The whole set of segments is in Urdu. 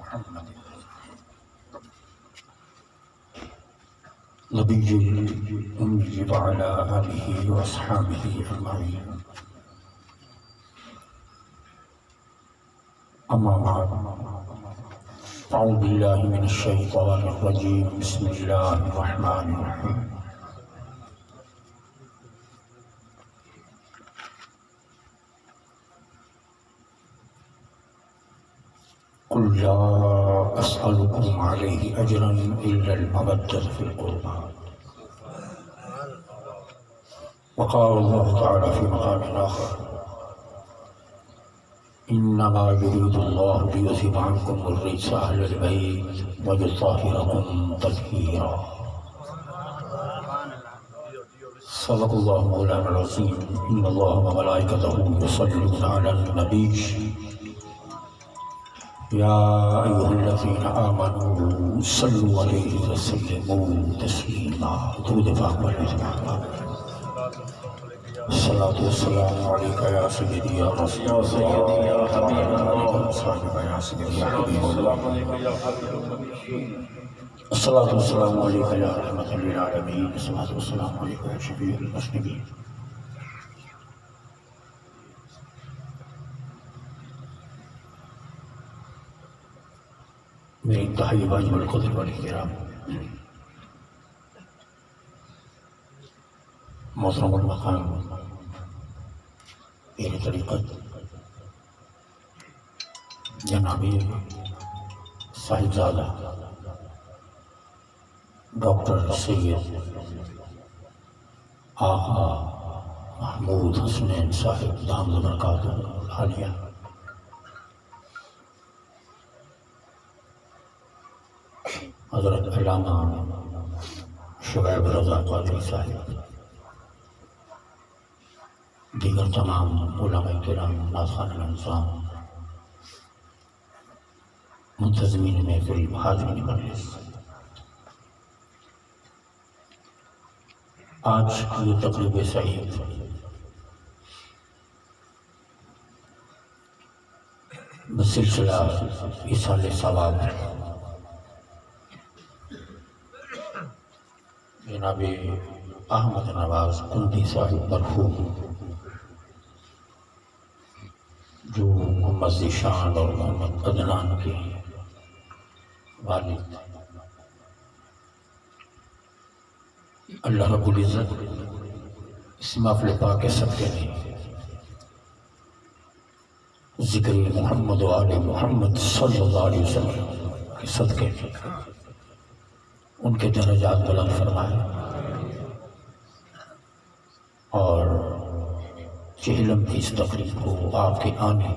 محمد نبي الأمي وعلى آله وأصحابه أجمعين. أما بعد، أعوذ بالله من الشيطان الرجيم. بسم الله الرحمن الرحيم. قل لا أسألكم عليه أجرا إلا المودة في القربى. وقال الله تعالى في مقام آخر: إنما يريد الله ليذهب عنكم الرجس أهل البيت ويطهركم تطهيرا. صدق الله مولانا العظيم. إن الله وملائكته يصلون على النبي يا أيها الذين آمنوا صلوا عليه وسلموا تسليما. درود پاک پڑھیں. الصلاة والسلام عليك يا سيدي يا رسول الله يا حبيب الله يا سيدي يا حبيب الله. الصلاة والسلام عليك يا رحمة للعالمين. الصلاة والسلام عليك يا شفيع المذنبين. میرے انتہائی واجب القدر والاحترام محترم المقام پیر طریقت جناب صاحبزادہ ڈاکٹر سید آقا محمود حسنین صاحب دامت برکاتہ العالیہ، حضرت علامہ شعیب رضا قادری صاحب، دیگر تمام علماء کرام، ناظران الانظام، منتظمین محفل، حاضرین مجلس، آج یہ تقریب سعید بسلسلہ ایصال ثواب جناب احمد نواز قندی صاحب مرحوم، جو محمد ذیشان اور محمد عدنان کے والد، اللہ رب العزت اس محفل پاک کے صدقے میں ذکر محمد و آل محمد صلی اللہ علیہ وسلم کے صدقے میں ان کے درجات بلند فرمائے، اور چہلم کی اس تقریب کو، آپ کے آنے،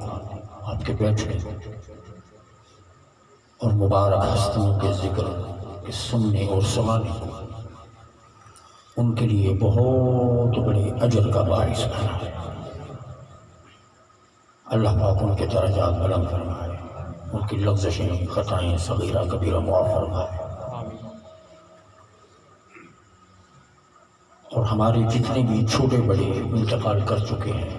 آپ کے بیٹھنے اور مبارک ہستیوں کے ذکر کے سننے اور سمانے کو ان کے لیے بہت بڑے اجر کا باعث بنا ہے. اللہ پاک ان کے درجات بلند فرمائے، ان کی لغزشیں، خطائیں صغیرہ کبیرہ معاف فرمائے، اور ہمارے جتنے بھی چھوٹے بڑے انتقال کر چکے ہیں،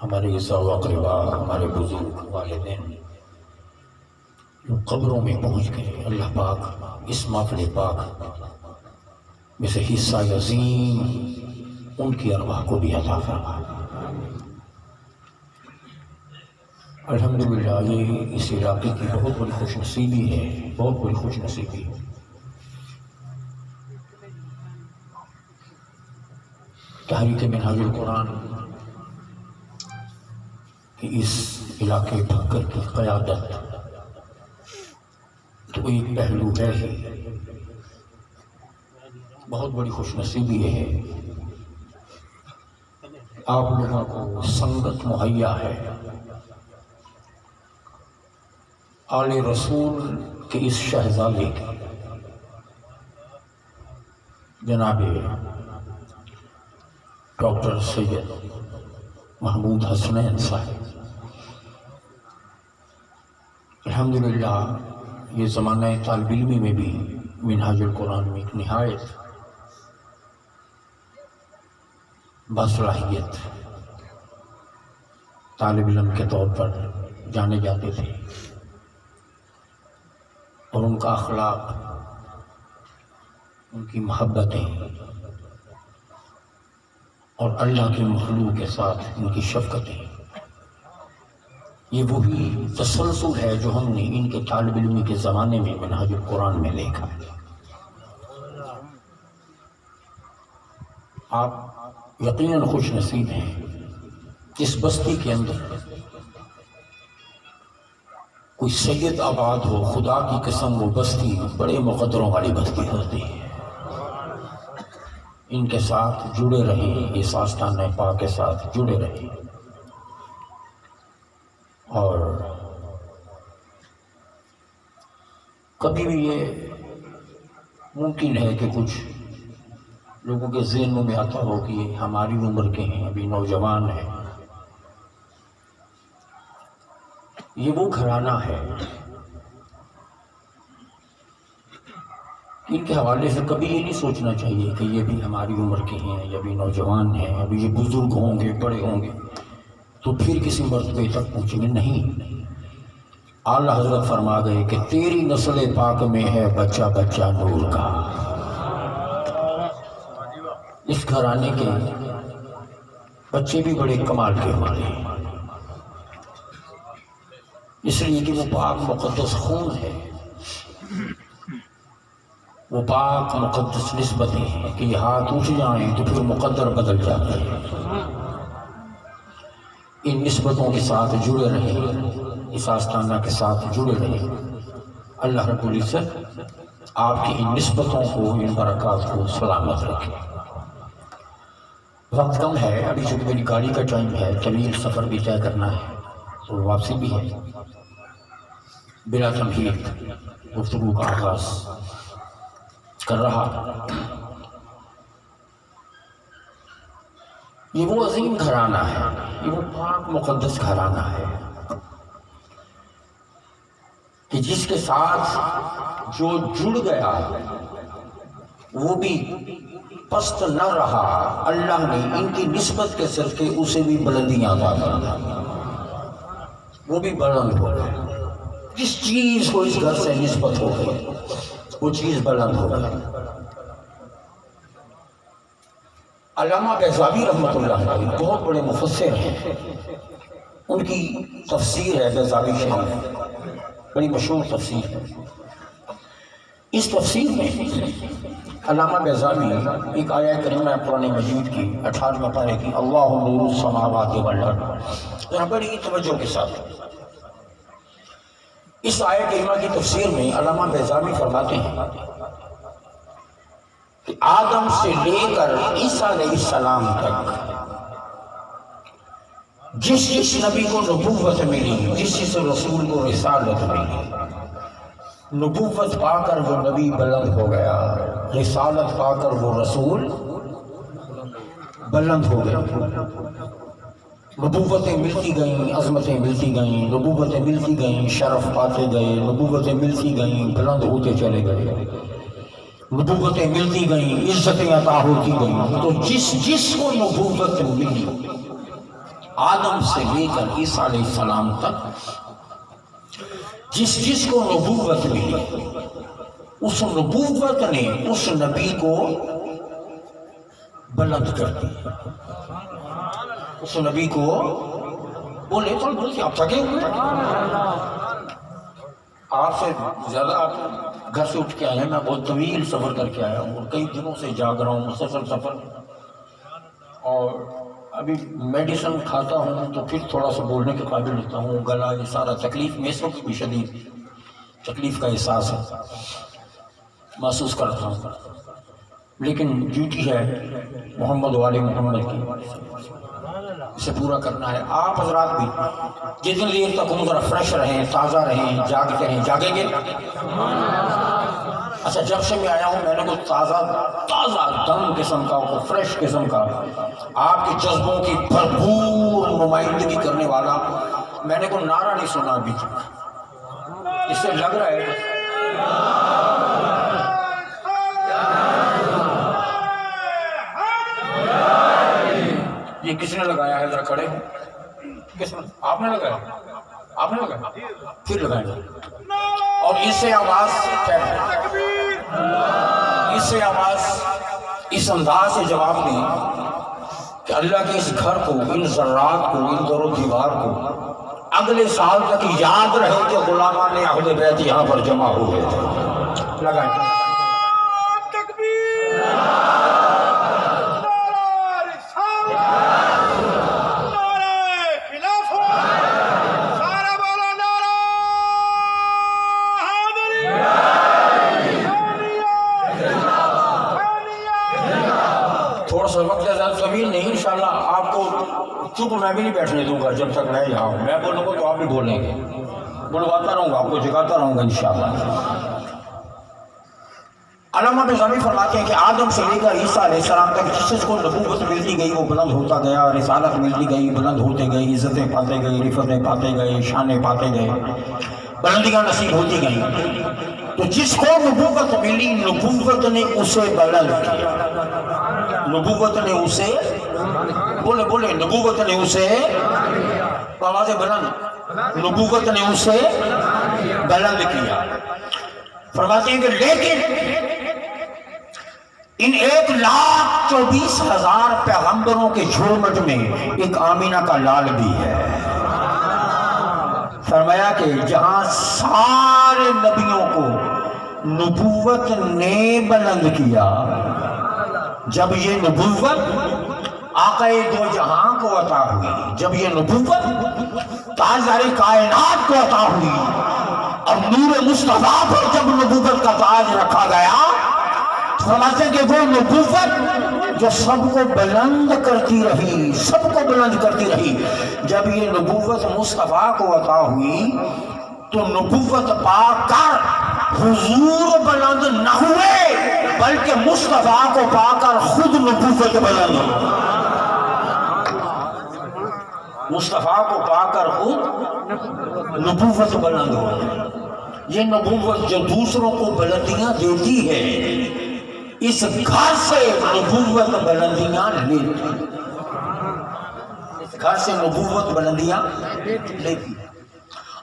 ہمارے عزا و اقربا، ہمارے بزرگ والدین جو قبروں میں پہنچ گئے، اللہ پاک اس محفل پاک میں سے حصہ عظیم ان کی ارواح کو بھی عطا فرمائے. الحمدللہ یہ اس علاقے کی بہت بڑی خوش نصیبی ہے، بہت بڑی خوش نصیبی ہے. تحریک منہاج القرآن کہ اس علاقے بھکر کی قیادت تو ایک پہلو ہے ہی، بہت بڑی خوش نصیبی یہ ہے آپ لوگوں کو سنگت مہیا ہے آل رسول کے اس شہزادے کی، جناب ڈاکٹر سید محمود حسنین صاحب. الحمدللہ یہ زمانہ طالب علمی میں بھی منہاج القرآن میں ایک نہایت باصلاحیت طالب علم کے طور پر جانے جاتے تھے، اور ان کا اخلاق، ان کی محبتیں اور اللہ کی مخلوق کے ساتھ ان کی شفقتیں، یہ وہی تسلسل ہے جو ہم نے ان کے طالب علمی کے زمانے میں منہاج القرآن میں دیکھا۔ آپ یقیناً خوش نصیب ہیں، اس بستی کے اندر کوئی سید آباد ہو، خدا کی قسم وہ بستی بڑے مقدروں والی بستی ہوتی ہے۔ ان کے ساتھ جڑے رہیں، اس آستانہ پاک کے ساتھ جڑے رہیں، اور کبھی بھی یہ ممکن ہے کہ کچھ لوگوں کے ذہنوں میں آتا ہو کہ یہ ہماری عمر کے ہیں، ابھی نوجوان ہیں۔ یہ وہ گھرانہ ہے، ان کے حوالے سے کبھی یہ نہیں سوچنا چاہیے کہ یہ بھی ہماری عمر کے ہیں، یا بھی نوجوان ہیں، ابھی یہ بزرگ ہوں گے، بڑے ہوں گے تو پھر کسی مرتبے تک پہنچیں گے۔ نہیں، اعلیٰ حضرت فرما گئے کہ تیری نسل پاک میں ہے بچہ بچہ نور کا۔ اس گھرانے کے بچے بھی بڑے کمال کے ہوتے ہیں، اس لیے کہ وہ پاک مقدس خون ہے، وہ پاک مقدس نسبتیں ہیں کہ یہ ہاتھ اٹھ جائیں تو پھر مقدر بدل جاتے ہیں۔ ان نسبتوں کے ساتھ جڑے رہیں، اس آستانہ کے ساتھ جڑے رہیں۔ اللہ رب العزت آپ کی ان نسبتوں کو، ان برکات کو سلامت رکھے۔ وقت کم ہے، ابھی چونکہ میری گاڑی کا ٹائم ہے، طویل سفر بھی طے کرنا ہے اور واپسی بھی ہے۔ بلا تمہید گفتگو کا آغاز کر رہا، یہ وہ عظیم گھرانہ ہے، یہ وہ پاک مقدس گھرانہ ہے کہ جس کے ساتھ جو جڑ گیا وہ بھی پست نہ رہا، اللہ نے ان کی نسبت کے صدقے اسے بھی بلندیاں عطا کی، وہ بھی بلند ہو گئے۔ جس چیز کو اس گھر سے نسبت ہو گئی وہ چیز بلند ہو گئی۔ علامہ بیضاوی رحمۃ اللہ علیہ بہت بڑے مفسر ہیں، ان کی تفسیر ہے بیضاوی شریف، بڑی مشہور تفسیر ہے۔ اس تفسیر میں علامہ بیضاوی ایک آیہ کریمہ قرآن مجید کی 18ویں پارے کی اللہ نور السماوات والارض، ذرا بڑی توجہ کے ساتھ اس آیہ کریمہ کی تفسیر میں علامہ بیضاوی فرماتے ہیں کہ آدم سے لے کر عیسیٰ علیہ السلام تک جس نبی کو نبوت ملی، جس رسول کو رسالت ملی، نبوت پا کر وہ نبی بلند ہو گیا، رسالت پا کر وہ رسول بلند ہو گیا۔ نبوتیں ملتی گئیں، عظمتیں ملتی گئیں، نبوتیں ملتی گئیں، شرف پاتے گئے، نبوتیں ملتی گئیں، بلند ہوتے چلے گئے، نبوتیں ملتی گئیں، عزتیں عطا ہوتی گئیں۔ تو جس کو نبوت ملی، آدم سے لے کر عیسیٰ علیہ السلام تک جس کو نبوت ملی، اس نبوت نے اس نبی کو بلند کر دی، اس نبی کو بولے تو بولتے آپ تھکے ہوئے، آپ سے زیادہ آپ گھر سے اٹھ کے آئے ہیں، میں بہت طویل سفر کر کے آیا ہوں اور کئی دنوں سے جاگ رہا ہوں، مسلسل سفر، اور ابھی میڈیسن کھاتا ہوں تو پھر تھوڑا سا بولنے کے قابل ہوتا ہوں، گلا یہ سارا تکلیف میں اس وقت بھی شدید تکلیف کا احساس ہے، محسوس کرتا ہوں، لیکن ڈیوٹی ہے محمد والے محمد کی، اسے پورا کرنا ہے۔ آپ حضرات بھی جتنی دیر تک ہم ذرا فریش رہیں، تازہ رہیں، جاگتے رہیں، جاگیں گے۔ اچھا، جب سے میں آیا ہوں میں نے کچھ تازہ دم قسم کا، فریش قسم کا، آپ کے جذبوں کی بھرپور نمائندگی کرنے والا میں نے کوئی نعرہ نہیں سنا ابھی تک، اس سے لگ رہا ہے یہ کس نے لگایا ہے؟ ذرا کھڑے ہو، کس نے؟ آپ نے لگایا؟ آپ نے لگایا؟ پھر لگائیں گے، اور اسے آواز اس انداز سے جواب دیں کہ اللہ کے اس گھر کو، ان ذرات کو، ان در و دیوار کو اگلے سال تک یاد رہے کہ غلامان اہل بیت یہاں پر جمع ہوئے تھے. لگائیں. تھوڑا سا وقت طویل نہیں، انشاءاللہ آپ کو چپ میں بھی نہیں بیٹھنے دوں گا جب تک میں یہاں ہوں. میں بولوں گا تو آپ بھی بولیں گے، بلواتا رہوں گا، آپ کو جگاتا رہوں گا انشاءاللہ. علامہ بزامی فرماتے ہیں کہ آدم سے لے کر عیسیٰ علیہ السلام تک جس جس کو نبوت ملتی گئی وہ بلند ہوتا گیا، رسالت ملتی گئی بلند ہوتے گئے، عزتیں پاتے گئے، رفعتیں پاتے گئے، شانیں پاتے گئے، بلندیاں نصیب ہوتی گئیں. تو جس کو نبوت ملی، نبوت نے اسے بلند کیا. نبوت نے اسے بولے نبوت نے اسے آواز بلند، نبوت نے اسے بلند کیا. فرماتے ہیں کہ لیکن ان 1,24,000 پیغمبروں کے جھرمٹ میں ایک آمینہ کا لال بھی ہے. فرمایا کہ جہاں سارے نبیوں کو نبوت نے بلند کیا، جب یہ نبوت آقا دو جہاں کو عطا ہوئی، جب یہ نبوت تاجدار کائنات کو عطا ہوئی، اور نور مصطفیٰ پر جب نبوت کا تاج رکھا گیا، فرماتے ہیں کہ وہ نبوت جو سب کو بلند کرتی رہی، سب کو بلند کرتی رہی، جب یہ نبوت مصطفیٰ کو عطا ہوئی تو نبوت پا کر حضور بلند نہ ہوئے بلکہ مصطفیٰ کو پا کر خود نبوت بلند ہو. مصطفیٰ کو پا کر خود نبوت بلند ہو. یہ نبوت جو دوسروں کو بلندیاں دیتی ہے، اس گھر سے نبوت بلندیاں لیتی، اس گھر سے نبوت بلندیاں لیتی.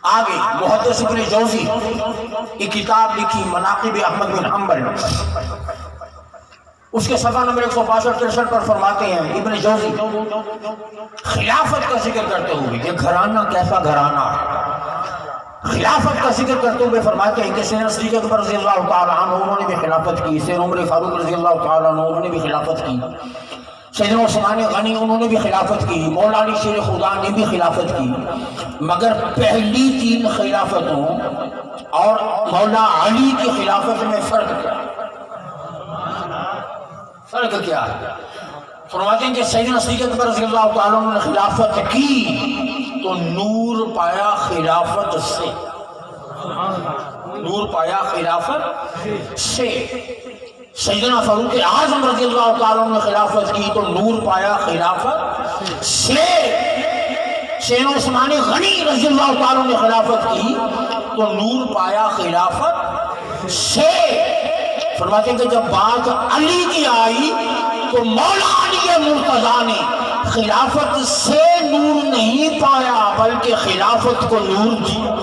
آگے محدث ابن جوزی ایک کتاب لکھی مناقب احمد بن حنبل، اس کے صفحہ نمبر 162-63 پر فرماتے ہیں ابن جوزی خلافت کا ذکر کرتے ہوئے، یہ گھرانہ کیسا گھرانہ ہے، خلافت کا ذکر کرتے ہوئے فرماتے ہیں کہ سیدنا صدیق اکبر رضی اللہ تعالیٰ عنہ انہوں نے بھی خلافت کی، سیدنا عمر فاروق رضی اللہ تعالیٰ عنہ انہوں نے بھی خلافت کی، سیدنا عثمان غنی انہوں نے بھی خلافت کی، مولا علی شیر خدا نے بھی خلافت کی. مگر پہلی 3 خلافتوں اور مولا علی کی خلافت میں فرق کیا؟ فرق کیا ہے؟ فرماتے ہیں کہ سیدنا صدیق اکبر رضی اللہ تعالیٰ عنہ نے خلافت کی تو نور پایا خلافت سے، نور پایا خلافت سے. سیدنا فاروق اعظم رضی اللہ تعالیٰ عنہ نے خلافت کی تو نور پایا خلافت سے. سیدنا عثمان غنی رضی اللہ تعالیٰ عنہ نے خلافت کی تو نور پایا خلافت سے. فرماتے ہیں کہ جب بات علی کی آئی تو مولا علی مرتضیٰ نے خلافت سے نور نہیں پایا بلکہ خلافت کو نور دیا،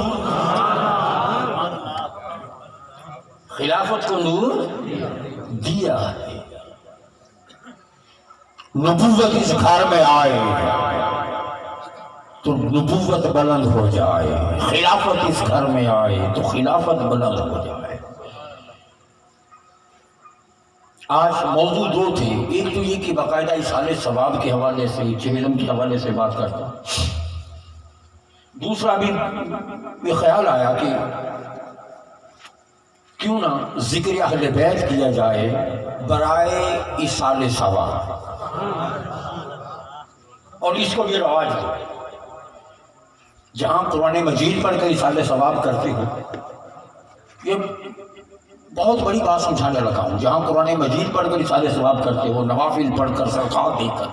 خلافت کو نور دیا. نبوت اس گھر میں آئے تو نبوت بلند ہو جائے، خلافت اس گھر میں آئے تو خلافت بلند ہو جائے. آج موضوع 2 تھے، ایک تو یہ کہ باقاعدہ اصالِ ثواب کے حوالے سے، علم کے حوالے سے بات کرتا. دوسرا بھی یہ خیال آیا کہ کیوں نہ ذکر اہل بیت کیا جائے برائے اصالِ ثواب، اور اس کو بھی رواج دو. جہاں قرآن مجید پڑھ کر اصالِ ثواب کرتے ہو، یہ بہت بڑی بات سمجھانے لگا ہوں. جہاں قرآن مجید پڑھ کر اصالِ ثواب کرتے ہو، نوافل پڑھ کر، صدقات دے کر،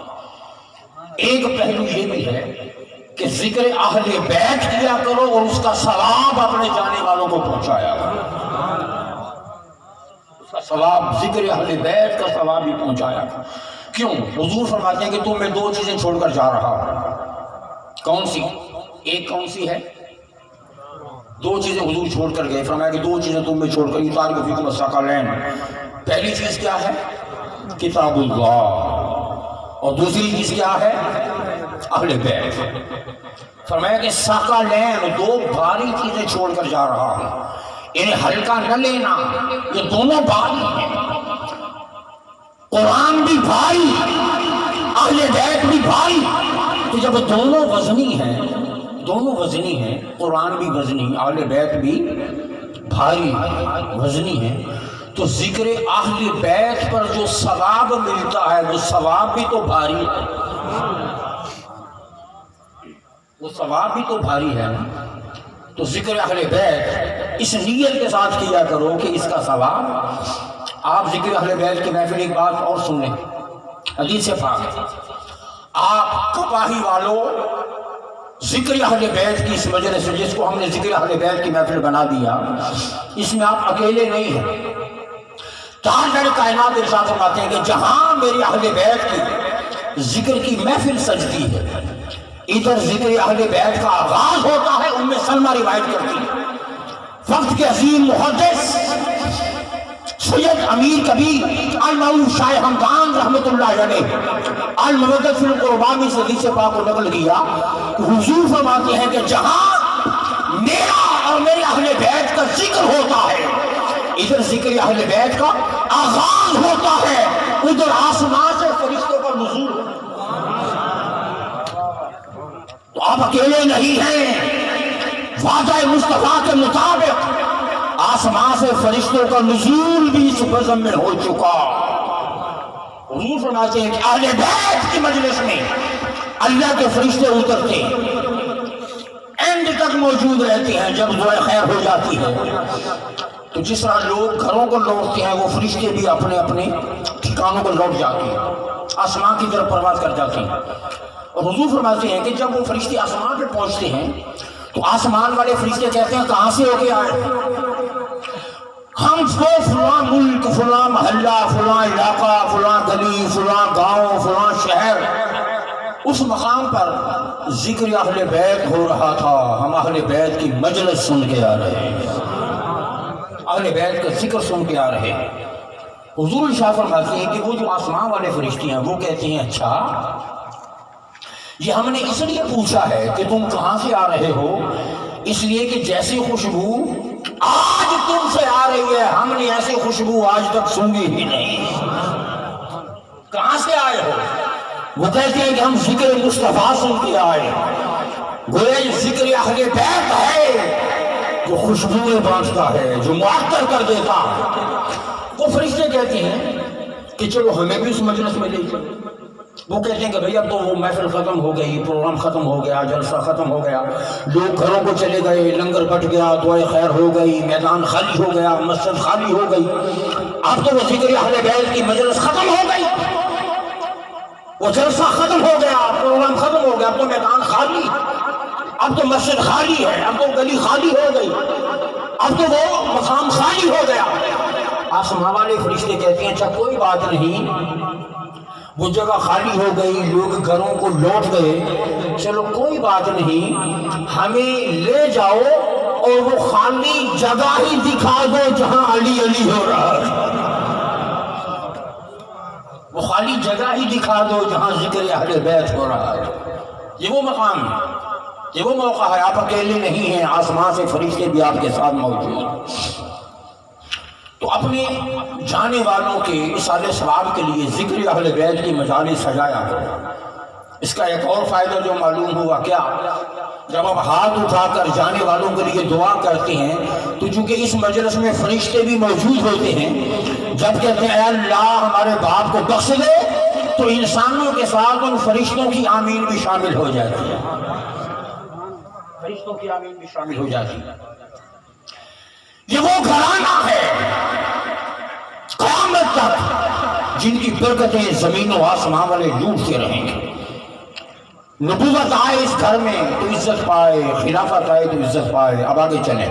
ایک پہلو یہ بھی ہے کہ ذکر اہل بیت کیا کرو اور اس کا ثواب اپنے جانے والوں کو پہنچایا کرو. اس کا ثواب، ذکر اہل بیت کا ثواب بھی پہنچایا کرو. کیوں؟ حضور فرماتے ہیں کہ تم میں 2 چیزیں چھوڑ کر جا رہا ہوں. کون سی؟ ایک کون سی ہے؟ دو چیزیں حضور چھوڑ کر گئے، فرمایا کہ دو چیزیں تم میں چھوڑ کر تاریک فیکم الثقلین، پہلی چیز کیا ہے؟ کتاب اللہ، اور دوسری چیز کیا ہے؟ اہل بیت۔ فرمایا کہ ثقلین، دو بھاری چیزیں چھوڑ کر جا رہا ہوں، انہیں ہلکا نہ لینا، یہ دونوں بھاری ہیں، قرآن بھی بھاری، اہل بیت بھی بھاری۔ تو جب دونوں وزنی ہیں، دونوں وزنی ہیں، قرآن بھی وزنی، اہل بیت بھی بھاری وزنی ہے، تو ذکر اہل بیت پر جو ثواب ملتا ہے وہ ثواب بھی تو بھاری ہے، وہ ثواب بھی تو بھاری ہے نا۔ تو ذکر اہل بیت اس نیت کے ساتھ کیا کرو کہ اس کا ثواب۔ آپ ذکر اہل بیت کی محفل ایک بات اور سن لیں، حدیث پاک، آپ کپاہی والوں ذکر اہل بیت کی اس مجلس سے، جس کو ہم نے ذکر اہل بیت کی محفل بنا دیا، اس میں آپ اکیلے نہیں ہیں۔ تاجدار کائنات ارشاد فرماتے ہیں کہ جہاں میری اہل بیت کی ذکر کی محفل سجتی ہے، ادھر ذکر اہل بیت کا آغاز ہوتا ہے۔ ام سلمہ روایت کرتی ہے، وقت کے عظیم محدث سید امیر کبیر المعروف شاہ حمدان رحمۃ اللہ علیہ الممدد فی القربان میں سے حدیث پاک کو نقل کیا کہ حضور فرماتے ہیں کہ جہاں میرا اور میرے اہل بیت کا ذکر ہوتا ہے، ادھر ذکر اہل بیت کا آغاز ہوتا ہے، ادھر آسمان سے فرشتوں کا نزول۔ تو آپ اکیلے نہیں ہیں، وعدہ مصطفیٰ کے مطابق آسمان سے فرشتوں کا نزول بھی اس بزم میں ہو چکا۔ حضور فرماتے ہیں کہ اہل بیت کی مجلس میں اللہ کے فرشتے اترتے اینڈ تک موجود رہتے ہیں، جب دعائے خیر ہو جاتی ہے۔ تو جس طرح لوگ گھروں کو لوٹتے ہیں، وہ فرشتے بھی اپنے اپنے ٹھکانوں کو لوٹ جاتے ہیں، آسمان کی طرف پرواز کر جاتے ہیں۔ اور حضور فرماتے ہیں کہ جب وہ فرشتے آسمان پہ پہنچتے ہیں تو آسمان والے فرشتے کہتے ہیں کہاں سے ہو کے آئے؟ ہم فلاں ملک، فلاں محلہ، فلاں علاقہ، فلاں گلی، فلاں گاؤں، فلاں شہر، اس مقام پر ذکر اہل بیت ہو رہا تھا، ہم اہل بیت کی مجلس سن کے آ رہے ہیں، اہل بیت کا ذکر سن کے آ رہے ہیں۔ حضور شاہ فرماتے ہیں کہ وہ جو آسمان والے فرشتے ہیں وہ کہتے ہیں اچھا یہ ہم نے اس لیے پوچھا ہے کہ تم کہاں سے آ رہے ہو، اس لیے کہ جیسی خوشبو آج تم سے آ رہی ہے ہم نے ایسی خوشبو آج تک سونگی ہی نہیں۔ کہاں سے آئے ہو؟ وہ کہتے ہیں کہ ہم ذکر مصطفیٰ سن کے آئے، گویا یہ ذکر اہل بیت ہے جو خوشبوئیں بانٹتا ہے، جو معطر کر دیتا۔ وہ فرشتے کہتے ہیں کہ چلو ہمیں بھی اس مجلس میں لے جاؤ۔ وہ کہتے ہیں کہ بھئی اب تو وہ محفل ختم ہو گئی، پروگرام ختم ہو گیا، جلسہ ختم ہو گیا، لوگ گھروں کو چلے گئے، لنگر بٹ گیا، دعائے خیر ہو گئی، میدان خالی ہو گیا، مسجد خالی ہو گئی، اب تو وہ ذکر اہل بیت کی مجلس ختم ہو گئی، وہ جلسہ ختم ہو گیا، پروگرام ختم ہو گیا، اب تو میدان خالی، اب تو مسجد خالی ہے، اب تو گلی خالی ہو گئی، اب تو وہ مقام خالی ہو گیا۔ آسمان والے فرشتے کہتے ہیں اچھا کوئی بات نہیں، وہ جگہ خالی ہو گئی، لوگ گھروں کو لوٹ گئے، چلو کوئی بات نہیں، ہمیں لے جاؤ اور وہ خالی جگہ ہی دکھا دو جہاں علی علی ہو رہا ہے، وہ خالی جگہ ہی دکھا دو جہاں ذکر اہل بیت ہو رہا ہے۔ یہ وہ مقام ہے، یہ وہ موقع ہے، آپ اکیلے نہیں ہیں، آسمان سے فرشتے بھی آپ کے ساتھ موجود ہیں۔ تو اپنے جانے والوں کے اصالہ ثواب کے لیے ذکر اہل بیت کی مجالس سجایا۔ اس کا ایک اور فائدہ جو معلوم ہوا کیا، جب آپ ہاتھ اٹھا کر جانے والوں کے لیے دعا کرتے ہیں تو چونکہ اس مجلس میں فرشتے بھی موجود ہوتے ہیں، جب کہتے ہیں اے اللہ ہمارے باپ کو بخش دے تو انسانوں کے ساتھ ان فرشتوں کی آمین بھی شامل ہو جاتی ہے، فرشتوں کی آمین بھی شامل ہو جاتی ہے۔ یہ وہ گھرانہ ہے قیامت تک جن کی برکتیں زمین و آسمان والے لوٹتے رہیں گے۔ نبوت آئے اس گھر میں تو عزت پائے، خلافت آئے تو عزت پائے۔ اب آگے چلیں،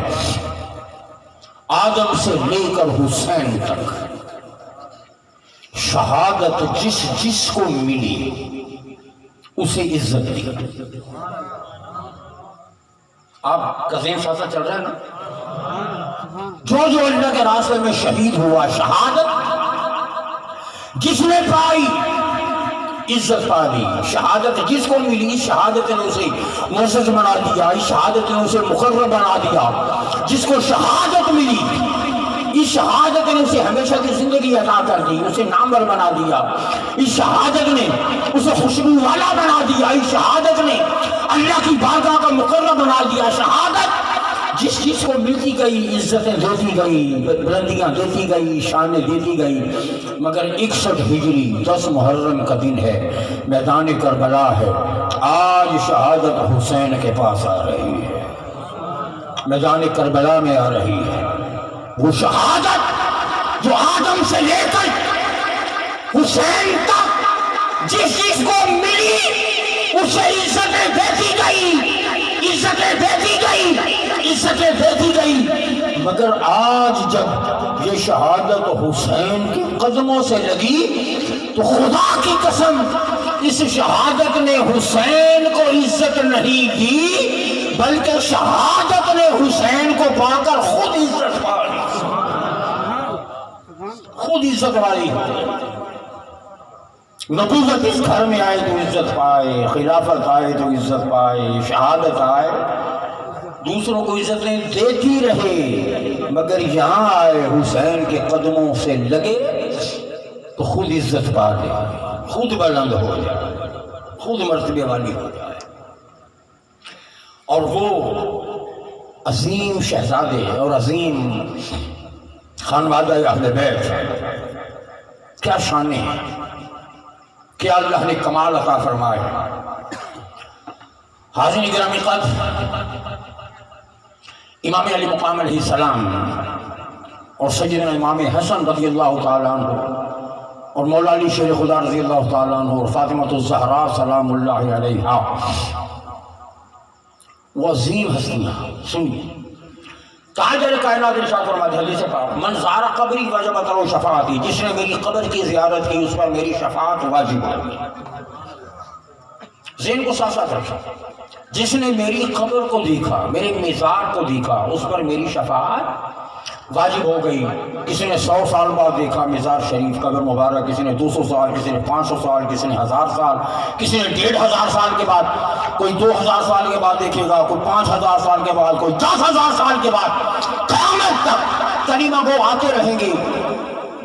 آدم سے لے کر حسین تک شہادت جس جس کو ملی اسے عزت دی۔ آپ کا ذہن ساتھ چل رہا ہے نا؟ جو اللہ کے راستے میں شہید ہوا، شہادت جس نے پائی عزت پا لی، شہادت جس کو ملی شہادت نے اسے معزز بنا دیا، شہادت نے اسے مقرر بنا دیا۔ جس کو شہادت ملی اس شہادت نے اسے ہمیشہ کی زندگی عطا کر دی، اسے نامور بنا دیا، اس شہادت نے اسے خوشبو والا بنا دیا، اس شہادت نے اللہ کی بارگاہ کا مقرر بنا دیا۔ شہادت جس چیز کو ملتی گئی عزتیں دیتی گئی، بلندیاں دیتی گئی، شانیں دیتی گئی، مگر 61 ہجری 10 محرم کا دن ہے، میدان کربلا ہے، آج شہادت حسین کے پاس آ رہی ہے، میدان کربلا میں آ رہی ہے۔ وہ شہادت جو آدم سے لے کر حسین تک جس چیز کو ملی اسے عزتیں دیتی گئی، عزتیں دیتی گئی، عزتیں دیتی گئی، مگر آج جب یہ شہادت حسین کے قدموں سے لگی تو خدا کی قسم اس شہادت نے حسین کو عزت نہیں دی بلکہ شہادت نے حسین کو پا کر خود عزت پا لی، خود عزت والی۔ نبوت اس گھر میں آئے تو عزت پائے، خلافت آئے تو عزت پائے، شہادت آئے دوسروں کو عزتیں دیتی رہے، مگر یہاں آئے حسین کے قدموں سے لگے تو خود عزت پا لے، خود بلند ہو جائے، خود مرتبے والی ہو جائے۔ اور وہ عظیم شہزادے اور عظیم خانوادہ اہل بیت، کیا شانیں ہیں، کیا اللہ نے کمال عطا فرمائے۔ حاضرین گرامی قدر، امام علی مقام علیہ السلام اور سیدنا امام حسن رضی اللہ تعالیٰ عنہ اور مولا علی شیر خدا رضی اللہ تعالیٰ عنہ اور فاطمۃ الزہرا سلام اللہ علیہا، وہ عظیم ہستیاں سنیے۔ تاجر کائنات ارشاد فرماتے ہیں حدیث پاک، من زار قبری وجبت له شفاعتی، جس نے میری قبر کی زیارت کی اس پر میری شفاعت واجب ہے۔ ذہن کو صاف صاف رکھا، جس نے میری قبر کو دیکھا، میرے مزار کو دیکھا، اس پر میری شفاعت واجب ہو گئی۔ کسی نے 100 سال بعد دیکھا مزار شریف قبر مبارک، کسی نے 200 سال، کسی نے 500 سال، کسی نے 1000 سال، کسی نے 1500 سال کے بعد، کوئی 2000 سال کے بعد دیکھے گا، کوئی 5000 سال کے بعد، کوئی 10,000 سال کے بعد، قیامت تک کلمہ گو آتے رہیں گے،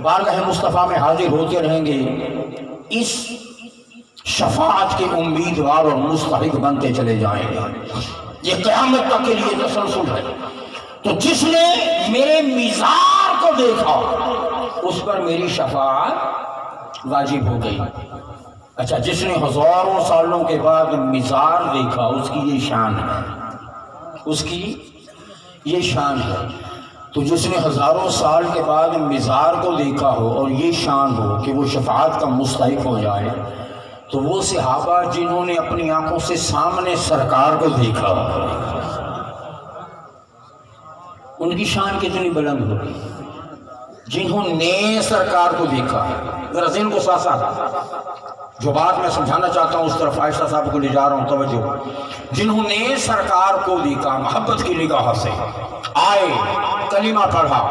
بارگاہ مصطفیٰ میں حاضر ہوتے رہیں گے، اس شفاعت کے امیدوار اور مستحق بنتے چلے جائیں گے۔ یہ قیامت تک کے لیے تسلسل ہے۔ تو جس نے میرے مزار کو دیکھا اس پر میری شفاعت واجب ہو گئی۔ اچھا، جس نے ہزاروں سالوں کے بعد مزار دیکھا اس کی یہ شان ہے، اس کی یہ شان ہے۔ تو جس نے ہزاروں سال کے بعد مزار کو دیکھا ہو اور یہ شان ہو کہ وہ شفاعت کا مستحق ہو جائے، تو وہ صحابہ جنہوں نے اپنی آنکھوں سے سامنے سرکار کو دیکھا ان کی شان کتنی بلند ہوگی۔ جنہوں نے سرکار کو دیکھا، ذرا ذہن کو ساتھ ساتھ جو بات میں سمجھانا چاہتا ہوں اس طرف عائشہ صاحب کو لے جا رہا ہوں، توجہ۔ جنہوں نے سرکار کو دیکھا، محبت کی نگاہ سے آئے، کلمہ پڑھا،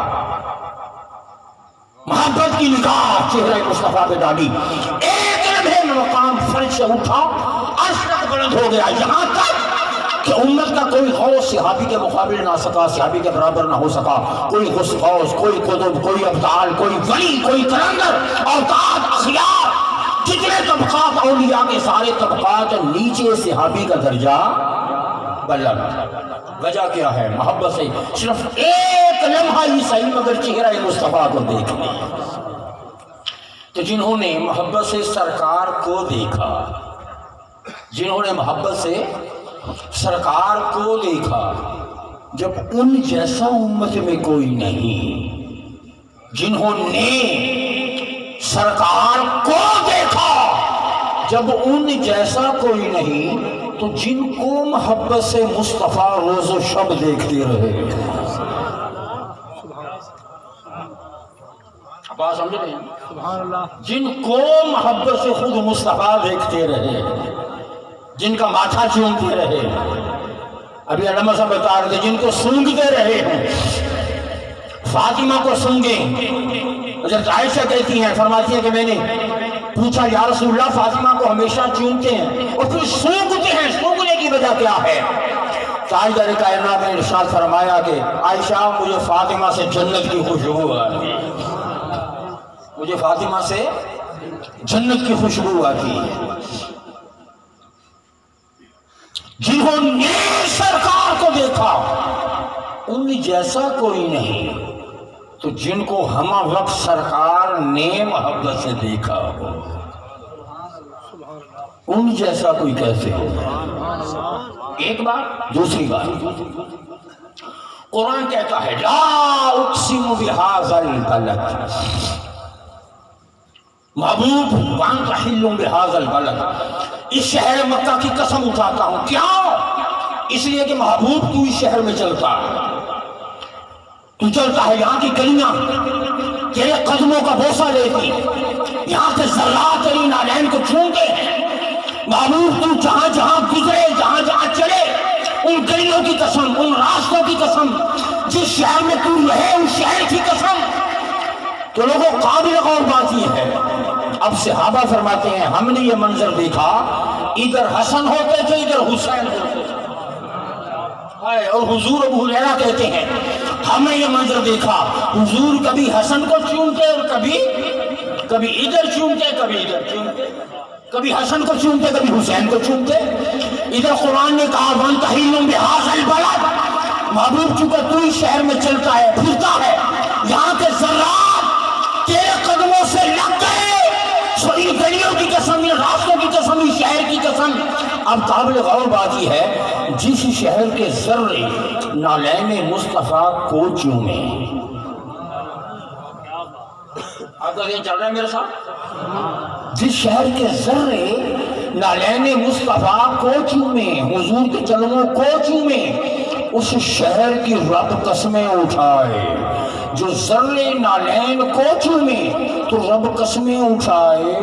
محبت کی نگاہ چہرے مصطفیٰ پہ ڈالی، ایک لمحے میں مقام فرش سے اٹھا، عرش تک بلند ہو گیا، یہاں تک کہ امت کا کوئی غوث صحابی کے مقابل نہ سکا، صحابی کے برابر نہ ہو سکا، کوئی غوث، کوئی قطب، کوئی ابدال، کوئی ولی، کوئی کلندر، اوتاد، اخیار، جتنے طبقات اولیاء کے سارے طبقات نیچے صحابی کا درجہ بلند۔ وجہ کیا ہے؟ محبت سے صرف ایک لمحہ ہی صحیح مگر چہرہ مصطفیٰ کو دیکھ لیا۔ تو جنہوں نے محبت سے سرکار کو دیکھا، جنہوں نے محبت سے سرکار کو دیکھا، جب ان جیسا امت میں کوئی نہیں، جنہوں نے سرکار کو دیکھا جب ان جیسا کوئی نہیں، تو جن کو محبت سے مصطفیٰ روز و شب دیکھتے رہے۔ بات سمجھ رہے ہیں؟ جن کو محبت سے خود مصطفیٰ دیکھتے رہے، جن کا ماتھا چومتے رہے، ابھی علامہ صاحب بتا رہے تھے جن کو سونگتے رہے ہیں فاطمہ کو سونگیں. حضرت عائشہ کہتی ہیں فرماتی ہیں کہ میں نے پوچھا یا رسول اللہ فاطمہ کو ہمیشہ چومتے ہیں اور پھر سونگتے ہیں، سونگنے کی وجہ کیا ہے؟ تاجدار کائنات نے ارشاد فرمایا کہ عائشہ مجھے فاطمہ سے جنت کی خوشبو آتی ہے، مجھے فاطمہ سے جنت کی خوشبو آتی ہے. جنہوں نے سرکار کو دیکھا ان جیسا کوئی نہیں، تو جن کو ہمہ وقت سرکار نے محبت سے دیکھا ہو ان جیسا کوئی کیسے ہو؟ ایک بات. دوسری بات، قرآن کہتا ہے لا اقسم بہذا البلد، محبوب وانت حل بہذا البلد، اس شہر مکہ کی قسم اٹھاتا ہوں. کیا؟ اس لیے کہ محبوب تو اس شہر میں چلتا ہے، تو چلتا ہے، یہاں کی گلیاں تیرے قدموں کا بوسہ لیتی، یہاں کے ذرات تیری نالین کو چومتے ہیں. محبوب تو جہاں جہاں گزرے، جہاں جہاں چلے، ان گلیوں کی قسم، ان راستوں کی قسم، جس شہر میں تو رہے اس شہر کی قسم. تو لوگوں قابل غور بات یہ ہے. اب صحابہ فرماتے ہیں ہم نے یہ منظر دیکھا، ادھر حسن ہوتے تھے ادھر حسین ہوتے تھے. اور حضور ابو ہریرہ کہتے ہیں ہم نے یہ منظر دیکھا، حضور کبھی حسن کو چومتے اور کبھی ادھر چومتے، کبھی ادھر چومتے، کبھی حسن کو چومتے کبھی حسین کو چومتے. ادھر قرآن نے کہا وانت حل بہذا البلد، محبوب چونکہ تو اس شہر میں چلتا ہے پھرتا ہے، یہاں کے ذرات تیرے قدموں سے لگ گئے، ان گلیوں کی قسم، ان راستوں کی قسم، اس شہر کی قسم. اب قابل غور بات یہ ہے جس شہر کے ذرے نالین مصطفیٰ کو چومے. آپ کا ذہن چل رہا ہے میرے ساتھ؟ جس شہر کے ذرے نالین مصطفیٰ کو چومے، حضور کے چلموں کو چومے، اس شہر کی رب قسمیں اٹھائے. جو ذرے نالین کو چومے تو رب قسمیں اٹھائے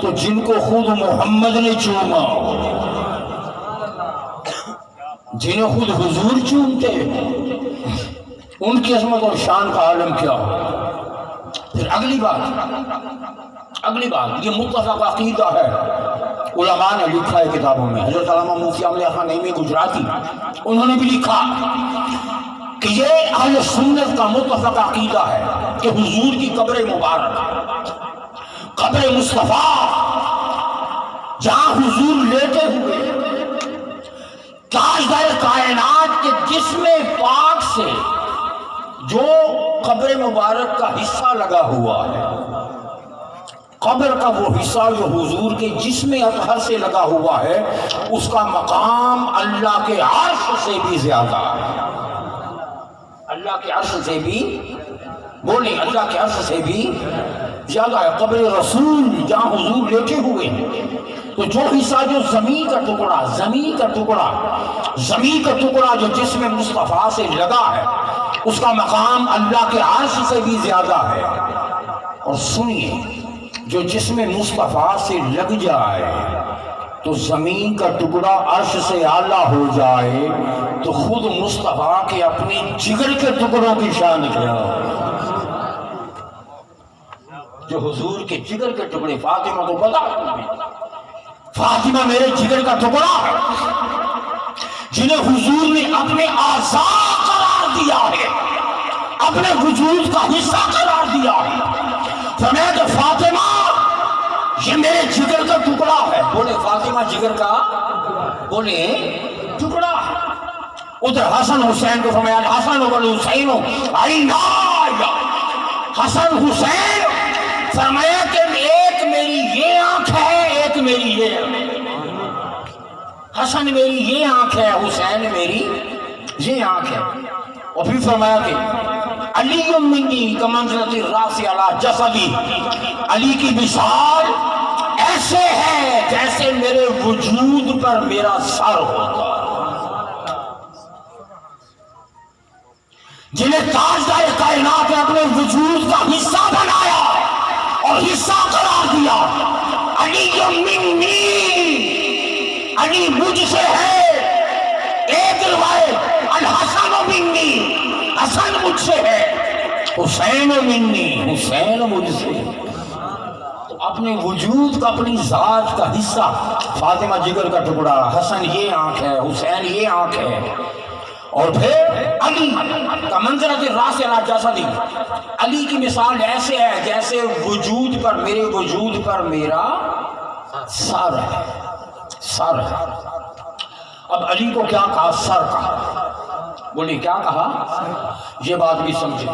تو جن کو خود محمد نے چوما، جنہیں خود حضور چومتے، ان کی عظمت اور شان کا عالم کیا ہو. پھر اگلی بات یہ متفق عقیدہ ہے، علماء نے لکھا ہے کتابوں میں. حضرت علامہ مفتی عامر خان نعیمی گجراتی انہوں نے بھی لکھا کہ یہ اہل سنت کا متفق عقیدہ ہے کہ حضور کی قبر مبارک، قبر مصطفیٰ، جہاں حضور لیٹے ہوئے، تاجدار کائنات کے جسم پاک سے جو قبر مبارک کا حصہ لگا ہوا ہے، قبر کا وہ حصہ جو حضور کے جسم اطہر سے لگا ہوا ہے، اس کا مقام اللہ کے عرش سے بھی زیادہ ہے. اللہ کے عرش سے بھی، بولیں اللہ کے عرش سے بھی زیادہ ہے. قبر رسول جہاں حضور لیٹے ہوئے ہیں، تو جو حصہ جو زمین کا ٹکڑا جو جسم مصطفیٰ سے لگا ہے، اس کا مقام اللہ کے عرش سے بھی زیادہ ہے. اور سنیے، جو جسم مصطفیٰ سے لگ جائے تو زمین کا ٹکڑا عرش سے اعلیٰ ہو جائے تو خود مصطفیٰ کے اپنے جگر کے ٹکڑوں کی شان کیا ہو. جو حضور کے جگر کے ٹکڑے، فاطمہ کو پتا، فاطمہ میرے جگر کا ٹکڑا ہے، جنہیں حضور نے اپنے اعضاء قرار دیا ہے، اپنے وجود کا حصہ قرار دیا ہے. فرمایا کہ فاطمہ یہ میرے جگر کا ٹکڑا ہے. بولے فاطمہ جگر کا، بولے ٹکڑا ہے. ادھر حسن حسین کو فرمایا حسن والحسین عینایا، حسن حسین فرمایا کہ ایک میری یہ آنکھ ہے، ایک میری یہ آنکھ. حسن میری یہ آنکھ ہے، حسین میری یہ آنکھ ہے. اور پھر فرمایا کہ علی منی کمنزلۃ الراس علی جسدی، علی کی مثال ایسے ہے جیسے میرے وجود پر میرا سر ہوتا. جنہیں تاجدار کائنات نے اپنے وجود کا حصہ بنایا اور حصہ قرار دیا. علی منی، علی مجھ سے ہے. ایک روایت سے ہے، حسین منی، حسین مجھ سے۔ تو اپنے وجود کا، اپنی ذات کا حصہ، فاطمہ جگر کا ٹکڑا، حسن یہ آنکھ ہے، حسین یہ آنکھ ہے، اور پھر علی کا منظرۃ راس علی جسدی، علی کی مثال ایسے ہے جیسے وجود پر، میرے وجود پر میرا سر ہے، سر ہے۔ اب علی کو کیا کہا؟ سر کہا۔ بولی کیا کہا؟ یہ بات بھی سمجھے،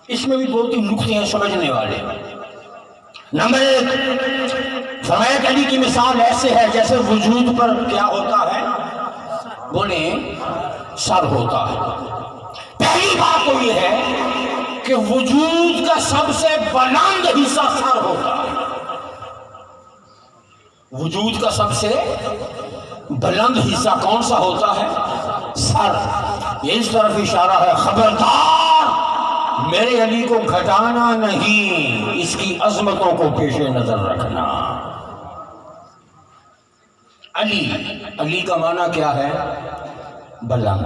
اس میں بھی دو تین نقطے ہیں سمجھنے والے۔ نمبر ایک، فرمایا کہ علی کی مثال ایسے ہے جیسے وجود پر کیا ہوتا ہے؟ بولے سر ہوتا ہے۔ پہلی بات تو یہ ہے کہ وجود کا سب سے بلند حصہ سر ہوتا ہے، وجود کا سب سے بلند حصہ کون سا ہوتا ہے؟ سر۔ یہ اس طرف اشارہ ہے، خبردار میرے علی کو گھٹانا نہیں، اس کی عظمتوں کو پیش نظر رکھنا۔ علی، علی کا معنی کیا ہے؟ بلند۔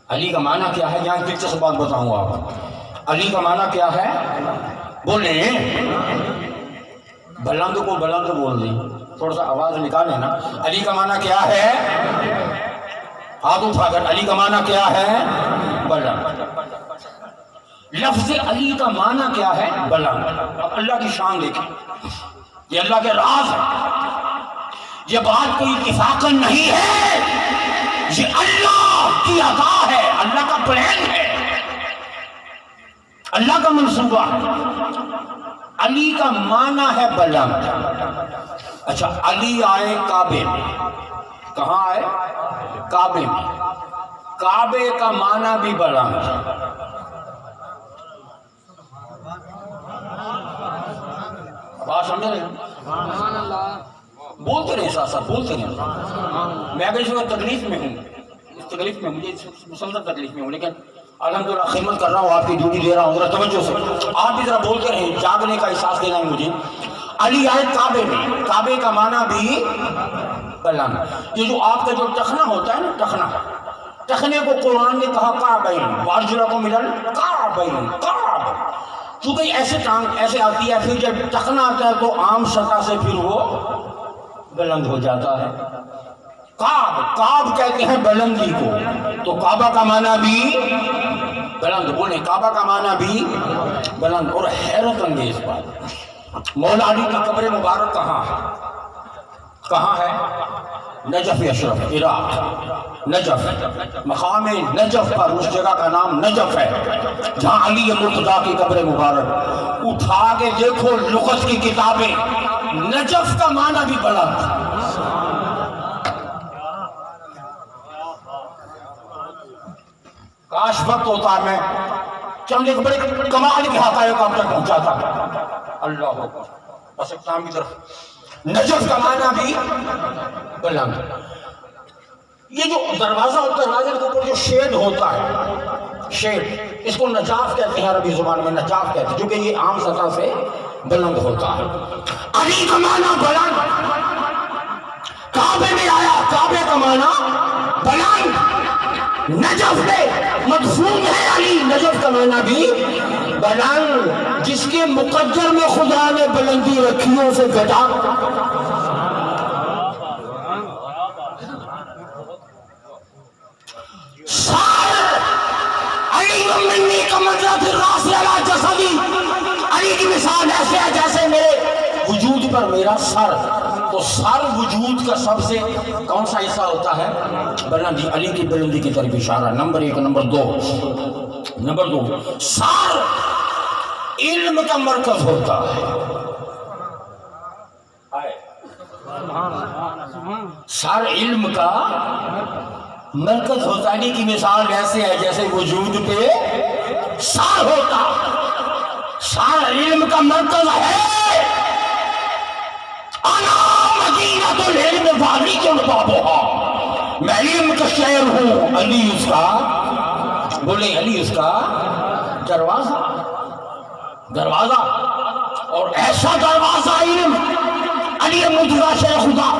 علی کا معنی کیا ہے؟ یہاں دلچسپ بات بتاؤں آپ، علی کا معنی کیا ہے؟ بولے بلند کو بلند بول دیں، تھوڑا سا آواز نکالیں نا۔ علی کا معنی کیا ہے؟ ہاتھ اٹھا کر، علی کا معنی کیا ہے؟ بلند۔ لفظ علی کا معنی کیا ہے؟ بلند۔ اب اللہ کی شان دیکھیں، یہ اللہ کے راز ہے، یہ بات کوئی اتفاقاً نہیں ہے، یہ اللہ کی عطا ہے، اللہ کا پلان ہے، اللہ کا منصوبہ ہے۔ علی کا معنی ہے بلند۔ اچھا، علی آئے کعبے میں، کہاں آئے؟ کعبے میں۔ کعبے کا معنی بھی بلند ہے۔ بات سمجھ رہے ہیں؟ بولتے رہے ساتھ ساتھ، بولتے رہے۔ میں اگر اس وقت تکلیف میں ہوں، اس تکلیف میں، مجھے مسلسل تکلیف میں ہوں، لیکن الحمدللہ خدمت کر رہا ہوں، آپ کی ڈیوٹی دے رہا ہوں، ذرا توجہ سے آپ بھی ذرا بولتے رہیں، جاگنے کا احساس دینا ہے مجھے۔ علی آئے کعبے میں، کعبے کا معنی بھی بلند۔ یہ جو آپ کا جو ٹخنا ہوتا ہے نا، ٹخنا، ٹخنے کو قرآن نے کہا کعبین، وارجلکم الى الکعبین، کعب، چونکہ ایسے ٹانگ ایسے آتی ہے، پھر جب ٹخنا آتا ہے تو عام سطح سے پھر وہ بلند ہو جاتا ہے۔ کعب، کعب کہتے ہیں بلندی کو، تو کعبہ کا معنی بھی بلند۔ بولیں کعبہ کا معنی بھی بلند۔ اور حیرت انگیز بات، مولا علی کی قبر مبارک کہاں ہے؟ کہاں ہے؟ نجف اشرف، عراق، نجف، مقام نجف پر، اس جگہ کا نام نجف ہے جہاں علی مرتضیٰ کی قبر مبارک۔ اٹھا کے دیکھو لغت کی کتابیں، نجف کا معنی بھی بلند۔ کاش وقت ہوتا ہے میں چند ایک بڑے کمال کے حقائق آپ تک پہنچاتا اللہ اکبر۔ بس ایک نام کی طرف، نجف کا معنی بھی بلند۔ یہ جو دروازہ ہوتا ہے، دروازے کے اوپر جو شیڈ ہوتا ہے، شیڈ، اس کو نجاف کہتے ہیں عربی زبان میں، نجاف کہتے ہیں، جو کہ یہ عام سطح سے بلند ہوتا ہے۔ علی کا معنی بلند، کعبے میں آیا، کعبے کا معنی بلند، نجف میں مدفون ہے علی، نجف کا معنی بھی بلند، جس کے مقدر میں خدا نے بلندی رکھی ہے اسے گھٹا۔ علی کا مطلب راس علی جسدی، علی کی مثال ایسے ہے جیسے میرے وجود پر میرا سر، تو سر وجود کا سب سے کون سا حصہ ہوتا ہے؟ بلندی۔ علی کی بلندی کی طرف اشارہ، نمبر ایک۔ نمبر دو، سر علم کا مرکز ہوتا ہے، سر علم کا مرکز ہوتا ہے۔ علی کی مثال ایسے ہے جیسے وجود پہ سر ہوتا، سر علم کا مرکز ہے۔ انا مدینۃ العلم وعلی بابها، میں علم کا شہر ہوں، علی اس کا، بولیں علی اس کا دروازہ، دروازہ، اور ایسا دروازہ علم، علی مرتضیٰ شیخ خدا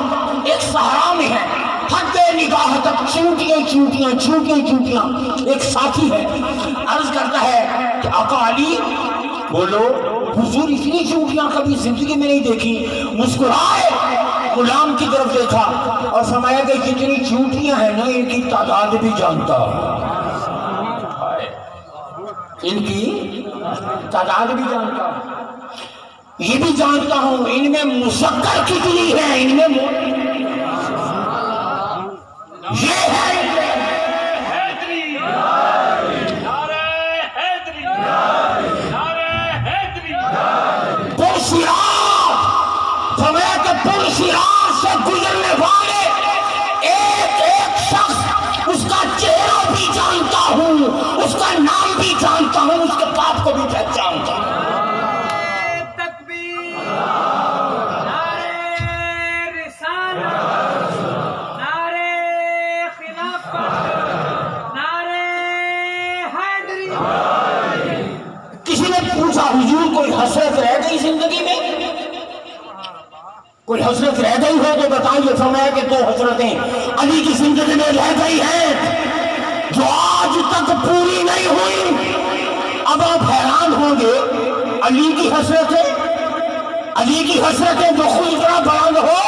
ایک صحرا میں ہے، حد نگاہ تک چونٹیاں چونٹیاں چونٹیاں چونٹیاں. ایک ساتھی ہے عرض کرتا ہے کہ آقا علی بولو حضور اتنی چونٹیاں کبھی زندگی میں نہیں دیکھی. مسکرائے غلام کی طرف دیکھا اور فرمایا کہ جتنی چونٹیاں ہیں نا ان کی تعداد بھی جانتا ہوں, ان کی تعداد بھی جانتا ہوں, یہ بھی جانتا ہوں ان میں مذکر کتنی ہے, ان میں یہ ہے پل صراط سے گزرنے والے ایک ایک شخص اس کا چہرہ بھی جانتا ہوں, اس کا نام بھی جانتا ہوں, اس کے باپ کو بھی پہچانتا ہوں. تکبیر, نعرہ رسالت, نعرہ خلافت, نعرہ حیدری. کسی نے پوچھا حضور کوئی حسرت رہ گئی زندگی میں, کوئی حسرت رہ گئی ہو تو بتائیے. فرمایا کہ 2 حسرتیں علی کی زندگی میں رہ گئی ہیں جو آج تک پوری نہیں ہوئی. اب آپ حیران ہوں گے, علی کی حسرتیں جو خود اتنا بلند ہو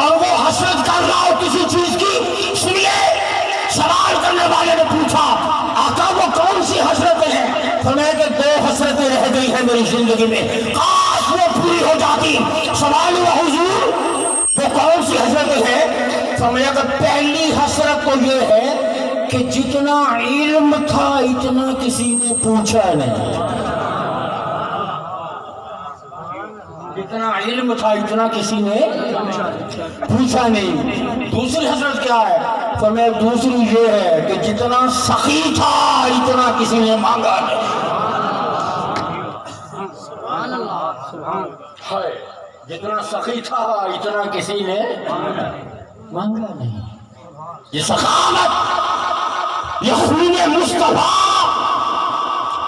اور وہ حسرت کر رہا ہو کسی چیز کی. سنیے, سوال کرنے والے نے پوچھا آقا وہ کون سی حسرتیں ہیں؟ فرمایا کہ 2 حسرتیں رہ گئی ہیں میری زندگی میں, کاش وہ پوری ہو جاتی. سوال ہوا حضور وہ کون سی حسرتیں ہیں؟ فرمایا کہ پہلی حسرت تو یہ ہے کہ جتنا علم تھا اتنا کسی نے پوچھا نہیں, جتنا علم تھا اتنا کسی نے پوچھا نہیں. دوسری حسرت کیا ہے؟ فرمایا دوسری یہ ہے کہ جتنا سخی تھا اتنا کسی نے مانگا نہیں. جتنا سخی تھا اتنا کسی نے مانگا نہیں. یہ سخاوت, یہ خون مصطفیٰ,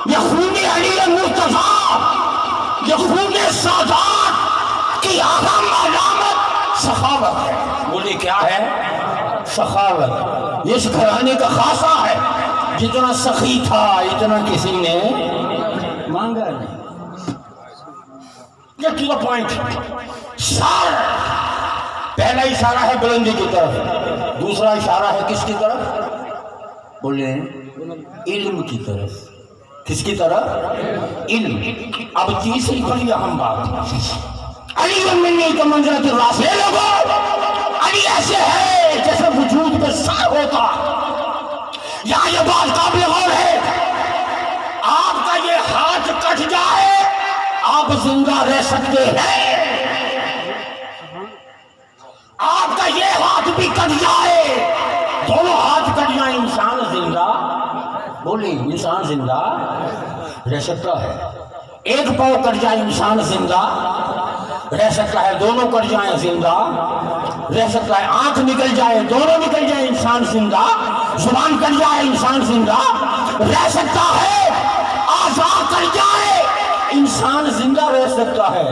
یہ خون علی مصطفیٰ, یہ خون سادات کی اہم علامت سخاوت ہے. بولے کیا ہے؟ سخاوت. یہ اس گھرانے کا خاصہ ہے, جتنا سخی تھا اتنا کسی نے مانگا نہیں. یہ کیا پوائنٹ؟ پہلا اشارہ ہے بلندی کی طرف, دوسرا اشارہ ہے کس کی طرف؟ بولے علم کی طرف. کس کی طرف؟ علم. اب تیسری بڑی اہم بات, علی منی کا منزلۃ الراس. لوگوں علی ایسے ہے جیسے وجود میں سر ہوتا. یہاں یہ بات قابل غور ہے, آپ کا یہ ہاتھ کٹ جائے آپ زندہ رہ سکتے ہیں, آپ کا یہ ہاتھ بھی کٹ جائے, دونوں ہاتھ کٹ جائیں انسان زندہ, بولی انسان زندہ رہ سکتا ہے. ایک پاؤں کٹ جائے انسان زندہ رہ سکتا ہے, دونوں کٹ جائیں زندہ رہ سکتا ہے. آنکھ نکل جائے, دونوں نکل جائے انسان زندہ, زبان کٹ جائے انسان زندہ رہ سکتا ہے, اعضاء کٹ جائے انسان زندہ رہ سکتا ہے,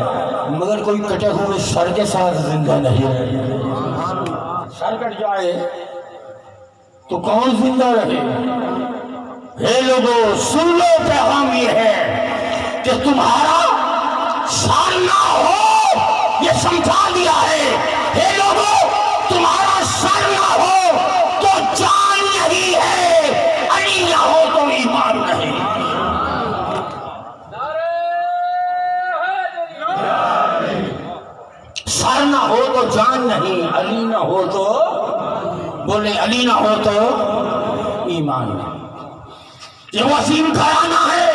مگر کوئی کٹے ہوئے سر کے ساتھ زندہ نہیں ہے. سر کٹ جائے تو کون زندہ رہے؟ اے لوگوں سن لو, پیغام یہ ہے کہ تمہارا سر نہ ہو یہ سمجھا دیا ہے. اے لوگوں تمہارا سر نہ ہو تو جان نہیں ہے, علی نہ ہو تو ایمان نہیں. سر نہ ہو تو جان نہیں, علی نہ ہو تو, بولے علی نہ ہو تو ایمان نہیں. یہ وسیم گھرانہ ہے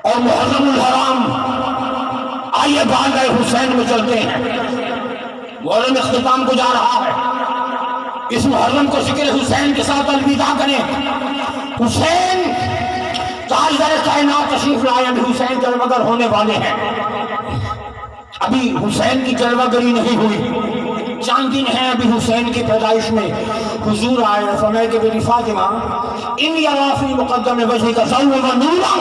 اور محرم الحرام. آئیے باندھ حسین میں چلتے ہیں. محرم اختتام کو جا رہا ہے, اس محرم کو ذکر حسین کے ساتھ الوداع کریں. حسین تاجدار کائنات تشریف لائے, ابھی حسین جلوہ گر ہونے والے ہیں. ابھی حسین کی جلوہ گری نہیں ہوئی, چاند دن ہیں ابھی حسین کی پیدائش میں. حضور آئے فرمایا کہ میری فاطمہ انی اری فی مقدم وجہک ضوءا و نورا.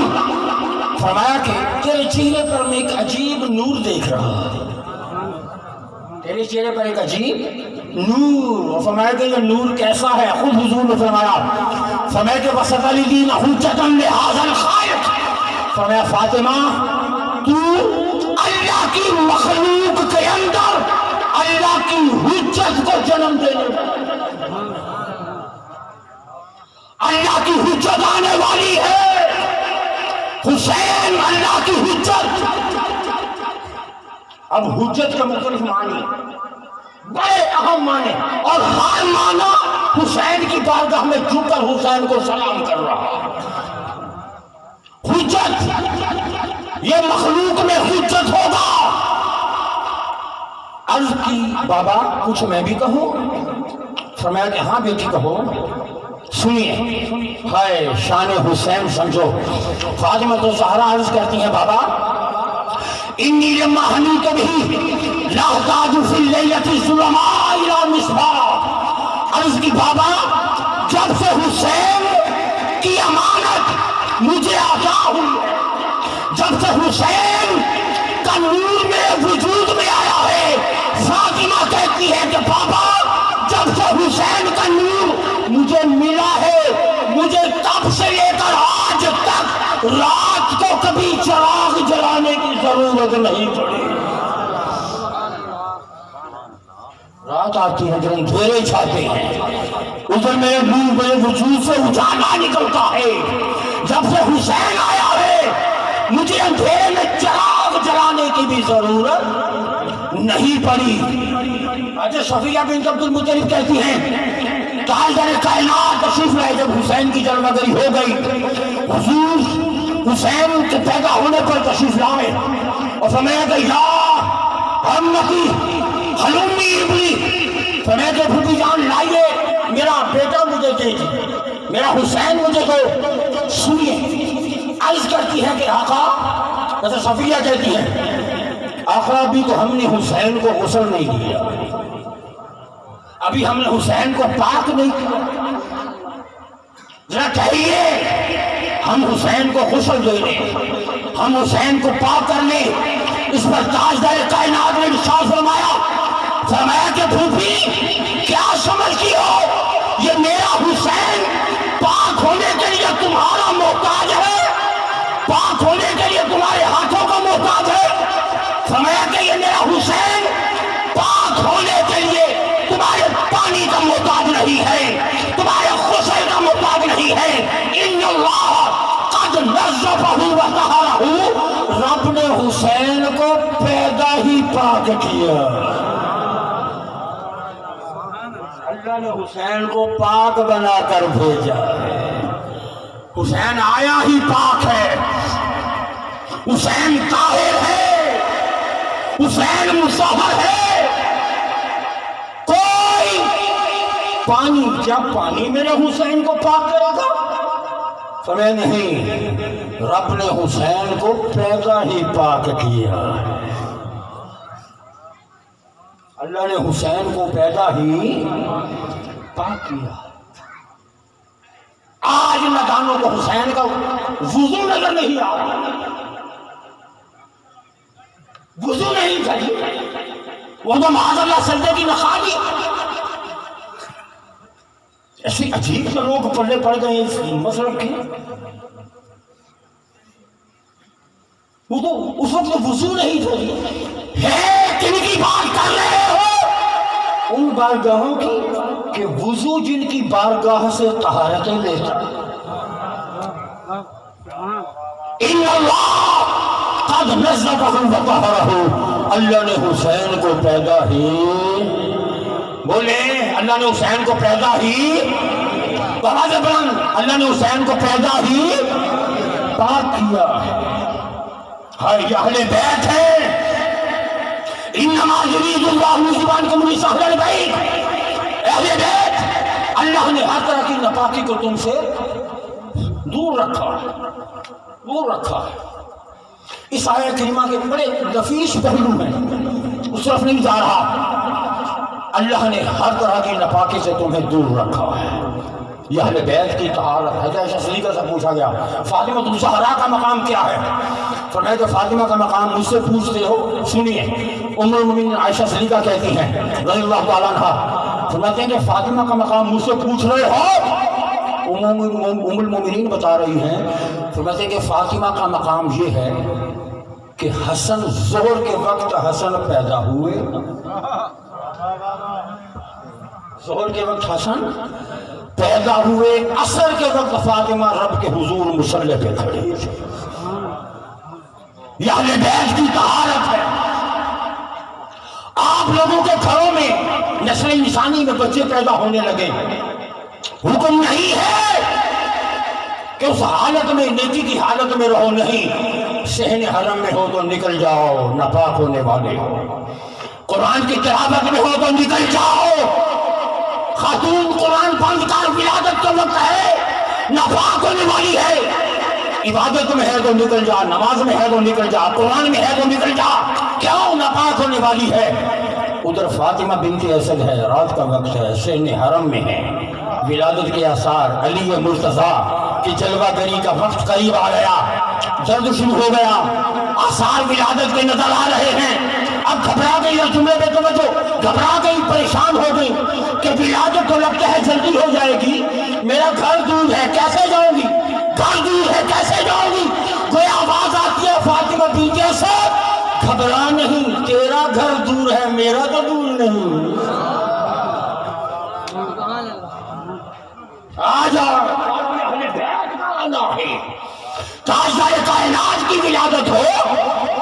فرمایا کہ تیرے چہرے پر میں ایک عجیب نور دیکھ رہا ہوں, تیرے چہرے پر ایک عجیب نور. اور فرمایا کہ یہ نور کیسا ہے؟ خود حضور نے فرمایا کہ وسط الدین حجۃ لہذا الخالق. فرمایا فاطمہ تو اللہ کی مخلوق کے اندر اللہ کی حجت کو جنم دینے، اللہ کی حجت آنے والی ہے. حسین اللہ کی حجت. اب حجت کے مختلف معنی، بڑے اہم معنی، اور ہر معنی حسین کی بارگاہ میں جھک کر حسین کو سلام کر رہا. حجت، یہ مخلوق میں حجت ہوگا. عرض کی بابا کچھ میں بھی کہوں؟ فرمایا کہ ہاں بیٹی کہو. سنیے، ہائے شان حسین سمجھو. فاطمہ تو زہرا عرض کرتی ہیں بابا انی لما حنیت بھی لا احتاج فی اللیلۃ الظلماء الی مصباح. عرض کی بابا جب سے حسین کی امانت مجھے عطا ہوئی، جب سے حسین کا نور میرے وجود میں آیا ہے، فاطمہ کہتی ہے کہ بابا جب سے حسین کا نور مجھے ملا ہے، مجھے تب سے لے کر آج تک رات کو کبھی چراغ جلانے کی ضرورت نہیں پڑی. رات آتی ہے جب اندھیرے چھاتے ہیں، ادھر میرے نور میرے وجود سے اجالا نکلتا ہے. جب سے حسین آیا ہے مجھے اندھیرے میں چراغ جلانے کی بھی ضرورت نہیں پڑی. حضرت صفیہ بنت عبد المطلب کہتی ہیں تاجدار کائنات تشریف لائے جب حسین کی جلوہ گری ہو گئی، حضور حسین کے پیدا ہونے پر تشریف لائے اور فرمایا کہ یا امتی حلومی ابنی. فرمایا کہ پھوپھی جان لائیے میرا بیٹا مجھے دیجیے، میرا حسین مجھے دو. سنیے، عرض کرتی ہے کہ آقا، حضرت صفیہ کہتی ہے آقا ابھی تو ہم نے حسین کو غسل نہیں دیا، ابھی ہم نے حسین کو پاک نہیں کیا. ذرا چاہیے ہم حسین کو غسل دے لیں، ہم حسین کو پاک کر لیں. اس پر تاجدار کائنات نے ارشاد فرمایا کہ پھوپھی کیا سمجھتی ہو یہ میرا حسین پاک ہونے کے لیے تمہارا محتاج ہے، پاک ہونے کے لیے تمہارے ہاتھوں کا محتاج ہے؟ فرمایا کہ یہ میرا حسین پاک ہونے کے لیے تمہارے پانی کا محتاج نہیں ہے، تمہارے غسل کا محتاج نہیں ہے. ان اللہ قد نظفہ وطہرہ، رب نے حسین کو پیدا ہی پاک کیا. اللہ نے حسین کو پاک بنا کر بھیجا. حسین آیا ہی پاک ہے، حسین طاہر ہے، حسین مطہر ہے. کوئی پانی، کیا پانی میرے حسین کو پاک کرے گا؟ فرمایا نہیں، رب نے حسین کو پیدا ہی پاک کیا. اللہ نے حسین کو پیدا ہی پاک کیا. آج نادانوں کو حسین کا وضو نظر نہیں آ رہا، وضو نہیں چاہیے، وہ تو معاذ اللہ سجدے کی نخالی. ایسے عجیب سے لوگ پلے پڑ گئے اس مسلک کے. وہ تو اس وقت وضو نہیں چاہیے ہے. کن کی بات کر رہے ہو؟ ان بارگاہوں کی کہ وضو جن کی بارگاہ سے طہارتیں لیتا. ان اللہ قد نظفہ وطہرہ، اللہ نے حسین کو پیدا ہی، بولے اللہ نے حسین کو پیدا ہی، آواز بلند، اللہ نے حسین کو پیدا ہی پاک کیا. ہائے یہ اہل بیت ہے. انما یرید اللہ بکم اليسر البیت. اہل بیت، اللہ نے ہر طرح کی ناپاکی کو تم سے دور رکھا ہے، دور رکھا ہے. اس آیت کریمہ کے بڑے نفیس پہلو ہیں، اس طرف نہیں جا رہا. اللہ نے ہر طرح کی ناپاکی سے تمہیں دور رکھا ہے. یہ اہل بیت کی طہارت ہے۔ عائشہ صدیقہ سے پوچھا گیا فاطمہ الزہرا کا مقام کیا ہے؟ فرمایا کہ فاطمہ کا مقام مجھ سے پوچھتے ہو، سنیے ام المومنین عائشہ صدیقہ کہتی ہیں رضی اللہ تعالیٰ عنہا، فرماتے ہیں کہ فاطمہ کا مقام مجھ سے پوچھ رہے ہو؟ ام المومنین بتا رہی ہیں، فرماتے ہیں کہ فاطمہ کا مقام یہ ہے کہ حسن ظہر کے وقت حسن پیدا ہوئے، ظہر کے وقت حسن پیدا ہوئے، عصر کے وقت فاطمہ رب کے حضور مصلی پہ کھڑے۔ یہ اہل بیت کی طہارت ہے۔ آپ لوگوں کے گھروں میں نسل انسانی میں بچے پیدا ہونے لگے، حکم نہیں ہے کہ اس حالت میں نیکی کی حالت میں رہو، نہیں، صحن حرم میں ہو تو نکل جاؤ ناپاک ہونے والے، قرآن کی تلاوت میں ہو تو نکل جاؤ، خاتون قرآن بند کر، ولادت کا وقت ہے، ناپاک ہونے والی ہے، عبادت میں ہے تو نکل جا، نماز میں ہے تو نکل جا، قرآن میں ہے تو نکل جا، کیوں ناپاک ہونے والی ہے؟ ادھر فاطمہ بنت اسد ہے، رات کا وقت ہے، صحن حرم میں ہے، ولادت کے آثار، علی مرتضیٰ کی جلوہ گری کا وقت قریب آ گیا، جلد شروع ہو گیا، آثار ولادت کے نظر آ رہے ہیں۔ اب گھبرا گئی، اور جملے پہ توجہ، گھبرا گئی، پریشان ہو گئی کہ ولادت تو لگتا ہے جلدی ہو جائے گی، میرا گھر دور ہے، کیسے جاؤں گی؟ گھر دور ہے، کیسے جاؤں گی؟ کوئی آواز آتی ہے فاطمہ بنت اسد، گھبرا نہیں، تیرا گھر دور ہے، میرا تو دور نہیں، آ جا، تاجدار کائنات کی ولادت ہو۔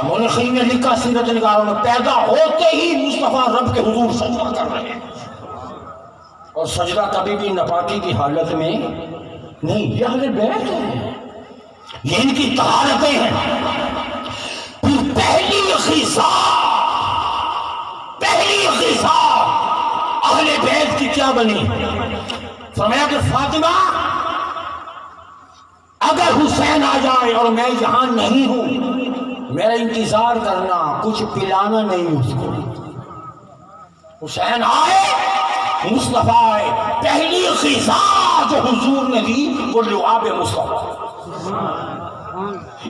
مورخین نے لکھا، سیرت نگاروں میں، پیدا ہوتے ہی مصطفیٰ رب کے حضور سجدہ کر رہے ہیں، اور سجدہ کبھی بھی ناپاکی کی حالت میں نہیں، یہ اہل بیت ہیں، یہ ان کی طہارتیں ہیں۔ پھر پہلی غذا اہل بیت کی کیا بنی؟ فرمایا کہ فاطمہ اگر حسین آ جائے اور میں یہاں نہیں ہوں، میرا انتظار کرنا، کچھ پلانا نہیں اس کو، حسین آئے، مصطفیٰ آئے، پہلی غذا جو حضور نے دی وہ لعاب مصطفیٰ۔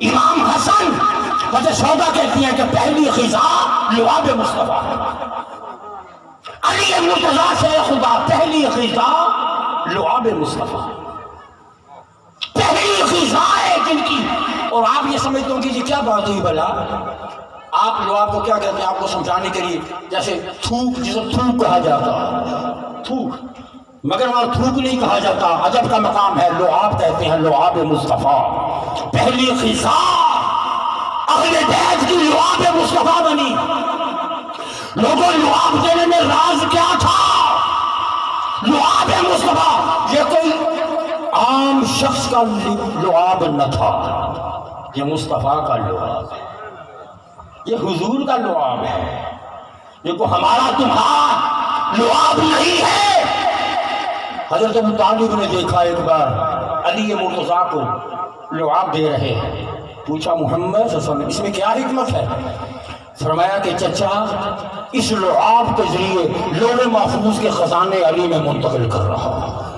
امام حسن حضرت سودا کہتی ہیں کہ پہلی غذا لعاب مصطفیٰ، علی مرتضیٰ سے خدا پہلی غذا لعاب مصطفیٰ، پہلی غذا ہے جن کی۔ اور آپ یہ سمجھتے ہوں کہ یہ کیا بات ہوئی بھلا؟ آپ لعاب کو کیا کہتے ہیں آپ کو سمجھانے کے لیے؟ جیسے تھوک، جسے تھوک کہا جاتا، تھوک، مگر وہاں تھوک نہیں کہا جاتا، عجب کا مقام ہے، لعاب کہتے ہیں، لعاب مصطفیٰ۔ پہلی غذا اہل بیت کی لعاب مصطفیٰ بنی۔ لوگوں، لعاب دینے میں راز کیا تھا؟ لعاب مصطفیٰ یہ کوئی عام شخص کا لعاب نہ تھا، یہ مصطفیٰ کا لعاب ہے، یہ حضور کا لعاب ہے، یہ کوئی ہمارا تمہارا لعاب نہیں ہے۔ حضرت ابو طالب نے دیکھا ایک بار علی مرتضیٰ کو لعاب دے رہے ہیں، پوچھا محمد صلی اللہ علیہ وسلم اس میں کیا حکمت ہے؟ فرمایا کہ چچا اس لعاب کے ذریعے لوح محفوظ کے خزانے علی میں منتقل کر رہا ہوں،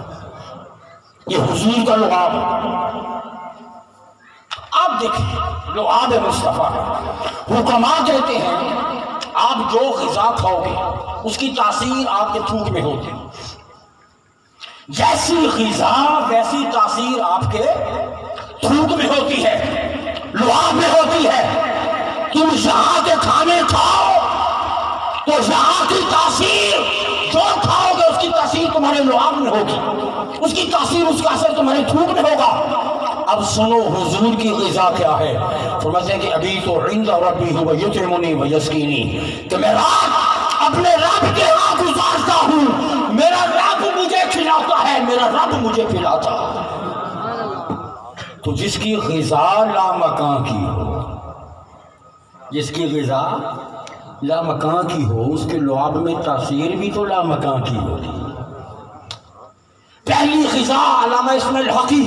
یہ حضور کا لعاب۔ آپ دیکھیں لعاب مصطفیٰ، حکماء کہتے ہیں آپ جو غذا کھاؤ گے اس کی تاثیر آپ کے تھوک میں ہوتی ہے، جیسی غذا ویسی تاثیر آپ کے تھوک میں ہوتی ہے، لعاب میں ہوتی ہے۔ تم یہاں کے کھانے کھاؤ تو یہاں کی تاثیر، جو کھاؤ گے اس کی تاثیر تمہارے لعاب میں ہوگی، اس کی تاثیر، اس کا اثر تمہارے تھوک میں ہوگا۔ اب سنو حضور کی غذا کیا ہے؟ فرماتے ہیں کہ ابھی تو عند ربی هو یطعمنی و یسقینی، کہ میں رات اپنے رب کے ہاں گزارتا ہوں، میرا رب مجھے کھلاتا ہے، میرا رب مجھے پلاتا ہے۔ تو جس کی غذا لامکان کی ہو، جس کی غذا لامکان کی ہو، اس کے لعاب میں تاثیر بھی تو لامکان کی ہوگی۔ پہلی غذا علامہ اسماعیل حقی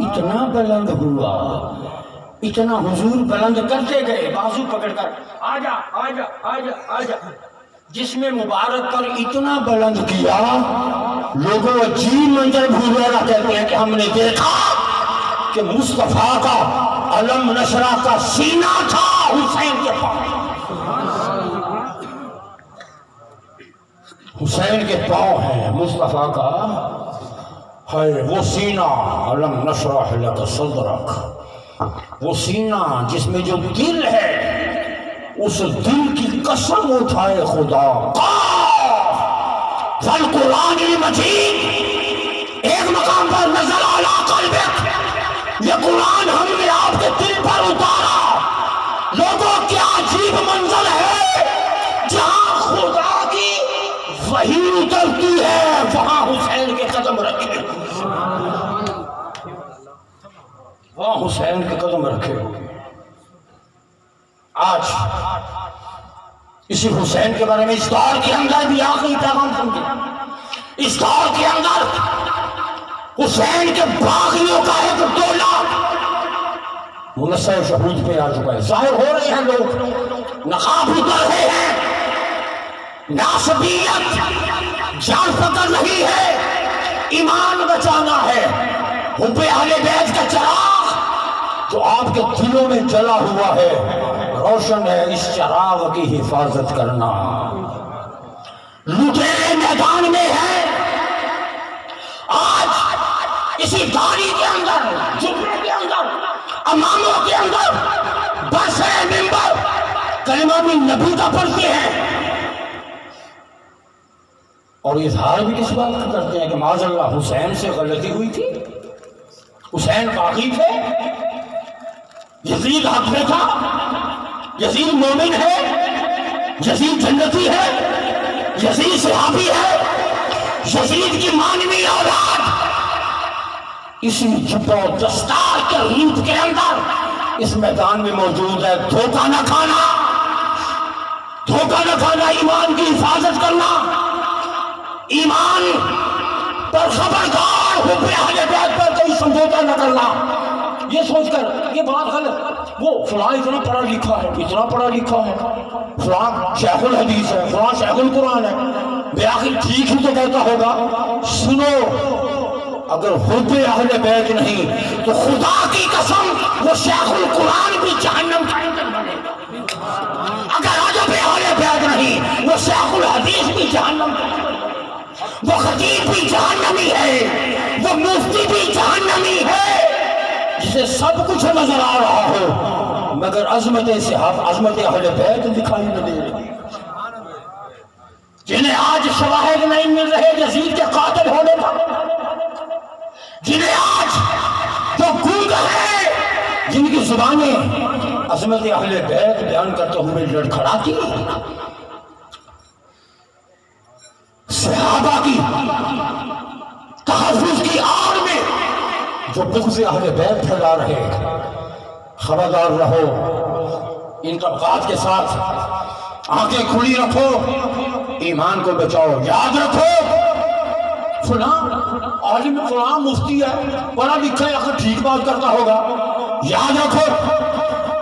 اتنا بلند ہوا، اتنا حضور بلند کرتے گئے بازو پکڑ کر، آجا آجا آجا آجا، جس میں مبارک پر اتنا بلند کیا لوگوں عجیب منظر بھولونا کہتے ہیں کہ ہم نے دیکھا کہ مصطفیٰ کا علم نشرہ کا سینہ تھا حسین کے پاؤں، حسین کے پاؤں ہیں مصطفیٰ کا ہے وہ سینہ، علم نشرح لک صدرک، وہ سینہ جس میں جو دل ہے، اس دل کی قسم اٹھائے خدا، قاف والقرآن المجید، ایک مقام پر نزل علی قلبک، یہ قرآن ہم نے آپ کے دل پر اتارا۔ لوگوں کیا عجیب منظر ہے، جہاں خدا کی وحی اترتی ہے وہاں حسین کے قدم رکھے، وہاں حسین کے قدم رکھے ہوئے۔ آج اسی حسین کے بارے میں اس دور کے اندر بھی آخری پیغام سمجھے، اس دور کے اندر حسین کے باغیوں کا ایک ٹولہ منصر شہود پہ آ چکا ہے، ظاہر ہو رہے ہیں لوگ، نقاب اتر رہے ہیں، ناسبیت جان پکڑ نہیں ہے، ایمان بچانا ہے، حب اہل بیت کا چراغ جو آپ کے دلوں میں جلا ہوا ہے روشن ہے، اس چراغ کی حفاظت کرنا۔ لٹیرے میدان میں ہے، آج اسی گاڑی کے اندر، جبے کے اندر، اماموں کے اندر بس ہے، ممبر کلمہ بھی نبی کا پڑھتے ہیں اور اظہار بھی اس بات کا کرتے ہیں کہ معاذ اللہ حسین سے غلطی ہوئی تھی، حسین باغی تھے، یزید حق میں تھا، یزید مومن ہے، یزید جنتی ہے، یزید صحابی ہے، یزید کی مانوی اولاد اسی جبہ و دستار کے روپ کے اندر اس میدان میں موجود ہے۔ دھوکہ نہ کھانا، دھوکہ نہ کھانا، ایمان کی حفاظت کرنا، ایمان پر خبردار، حب اہل بیت پر کوئی سمجھوتا نہ کرنا، یہ سوچ کر یہ بات غلط، وہ فلاں اتنا پڑھا لکھا ہے، اتنا پڑھا لکھا ہے، فلاں شیخ الحدیث ہے، فلاں شیخ القرآن ہے، بآخر ٹھیک ہی تو کہتا ہوگا۔ سنو، اگر حب اہل بیت نہیں تو خدا کی قسم وہ شیخ القرآن بھی جہنم کا ایندھن بنے گا، اگر حب اہل بیت نہیں وہ شیخ الحدیث بھی جہنم کا ایندھن بنے گا، وہ خطیب بھی جہنمی ہے، وہ مفتی بھی جہنمی ہے، جسے سب کچھ نظر آ رہا ہو مگر عظمت صحابہ، عظمت اہل بیت دکھائی نہ دے رہی، جنہیں آج شواہد نہیں مل رہے یزید کے قاتل ہونے پر، جنہیں آج جو گونگ ہے، جن کی زبانیں عظمت اہل بیت بیان کرتے ہوئے لڑکھڑاتی، صحابہ کی تحفظ کی آڑ میں جو بغض اہل بیت پھیلا رہے، خبردار رہو، ان طبقات کے ساتھ آنکھیں کھلی رکھو، ایمان کو بچاؤ، یاد رکھو فلاں عالم فلاں مفتی ہے، پڑھا لکھا ہے، اگر ٹھیک بات کرتا ہوگا، یاد رکھو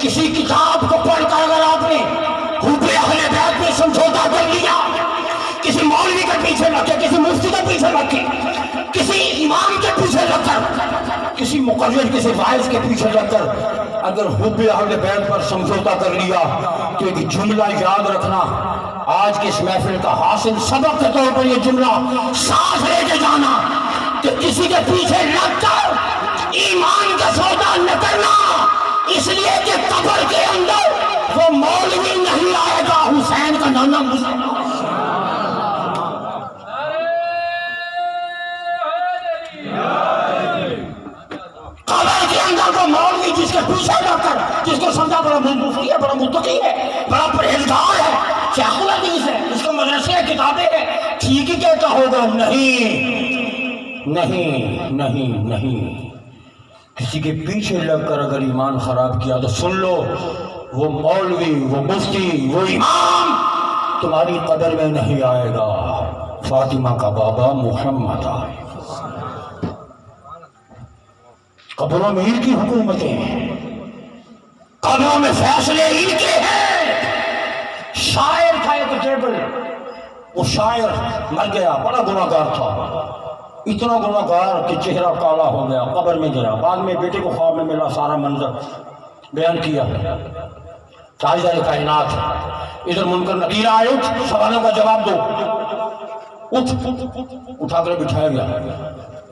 کسی کتاب کو پڑھ کر اگر آپ نے حب اہل بیت میں سمجھوتا کر لیا، کسی مولوی کے پیچھے لگ کے، کسی مفتی کے پیچھے لگ کے، کسی امام کے پیچھے لگ کر، کسی مقرر، کسی واعظ کے پیچھے لگ کر اگر حب اہل بیت پر سمجھوتا کر لیا تو ایک جملہ یاد رکھنا، آج کی اس محفل کا حاصل سبق کے طور پر یہ جملہ ساتھ لے کے جانا کہ کسی کے پیچھے لگ کر ایمان کا سودا نہ کرنا، اس لیے کہ قبر کے اندر وہ مولوی نہیں آئے گا، حسین کا نانا مسلمان۔ قبر کے اندر وہ مولوی جس کے پیچھے لگ کر، جس کو سمجھا بڑا مفتی ہے، بڑا متقی ہے، بڑا پرہیزگار ہے، شیخ الحدیث ہے، اس کو مدرسے کتابیں ہیں، ٹھیک ہی کہتا ہوگا، نہیں نہیں نہیں نہیں، کسی کے پیچھے لگ کر اگر ایمان خراب کیا تو سن لو، وہ مولوی، وہ مفتی، وہ امام تمہاری قبر میں نہیں آئے گا، فاطمہ کا بابا محمد آئے گا۔ قبروں میں ان کی حکومتیں ہیں، قبروں میں فیصلے ان کے ہیں۔ شاعر تھا ایک جیبل، وہ شاعر مر گیا، بڑا گناہگار تھا، اتنا گناہگار کہ چہرہ کالا ہو گیا، قبر میں گیا۔ بعد میں بیٹے کو خواب میں ملا، سارا منظر بیان کیا۔ تاجدار کائنات، ادھر منکر نکیر آئے، اٹھ سوالوں کا جواب دو، اٹھ، اٹھا کر بٹھایا گیا۔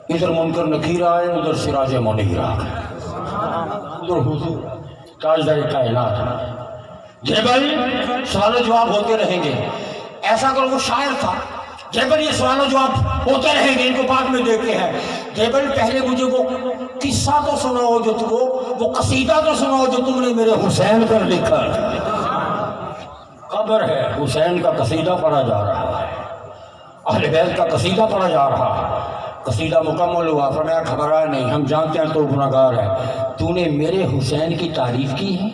ادھر منکر نکیر آئے، ادھر سراج منیر آ گئے، ادھر حضور تاجدار کائنات۔ جبل سوال و جواب ہوتے رہیں گے، ایسا کرو۔ وہ شاعر تھا جبل، یہ سوال و جواب ہوتے رہیں گے، ان کو بعد میں دیکھتے ہیں۔ جبل پہلے مجھے وہ قصہ تو سناؤ جو تم وہ قصیدہ تو سناؤ جو تم نے میرے حسین پر لکھا۔ قبر ہے، حسین کا قصیدہ پڑھا جا رہا ہے، اہل بیت کا قصیدہ پڑھا جا رہا ہے۔ قصیدہ مکمل ہوا، فرمایا گھبرا نہیں، ہم جانتے ہیں تو گناہگار ہے، تو نے میرے حسین کی تعریف کی ہے،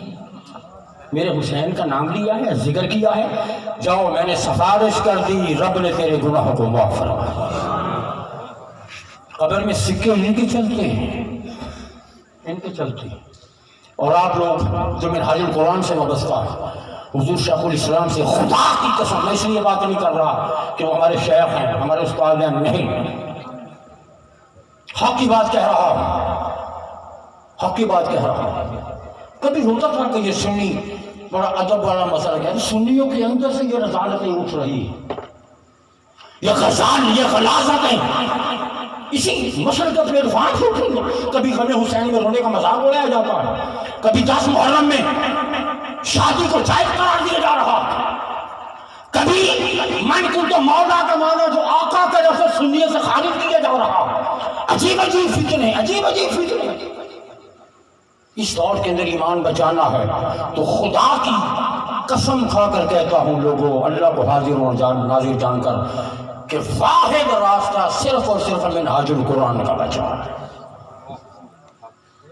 میرے حسین کا نام لیا ہے، ذکر کیا ہے، جاؤ میں نے سفارش کر دی، رب نے تیرے گناہوں کو معاف فرمایا۔ قبر میں سکے ان کے چلتے ہیں، ان کے چلتے ہیں۔ اور آپ لوگ جو منہاج القرآن سے وابستہ حضور شیخ الاسلام سے، خدا کی قسم میں اس لیے بات نہیں کر رہا کہ وہ ہمارے شیخ ہیں، ہمارے استاد ہیں، نہیں، حق کی بات کہہ رہا ہوں، حق کی بات کہہ رہا ہوں۔ کبھی ہوتا تھا کہ یہ سنی بڑا ادب والا مسئلہ کیا ہے، سنیوں کے اندر سے یہ رضالتیں اٹھ رہی ہیں، یہ غزال، یہ غلاظتیں اسی مسئلے کا پلیٹ فارم سے اٹھ رہی ہیں۔ کبھی غم حسین میں رونے کا مذاق اڑایا جاتا ہے، کبھی 10 محرم میں شادی کو جائز قرار دیا جا رہا، کبھی من کنت مولا کا معنی جو آقا کا لفظ سنیت سے خارج کیا جا رہا۔ عجیب عجیب فتنے، عجیب عجیب فتنے۔ اس دور کے اندر ایمان بچانا ہے تو خدا کی قسم کھا کر کہتا ہوں لوگوں، اللہ کو حاضر اور ناظر جان کر، کہ واحد راستہ صرف اور صرف منہاج القرآن کا بچانا ہے،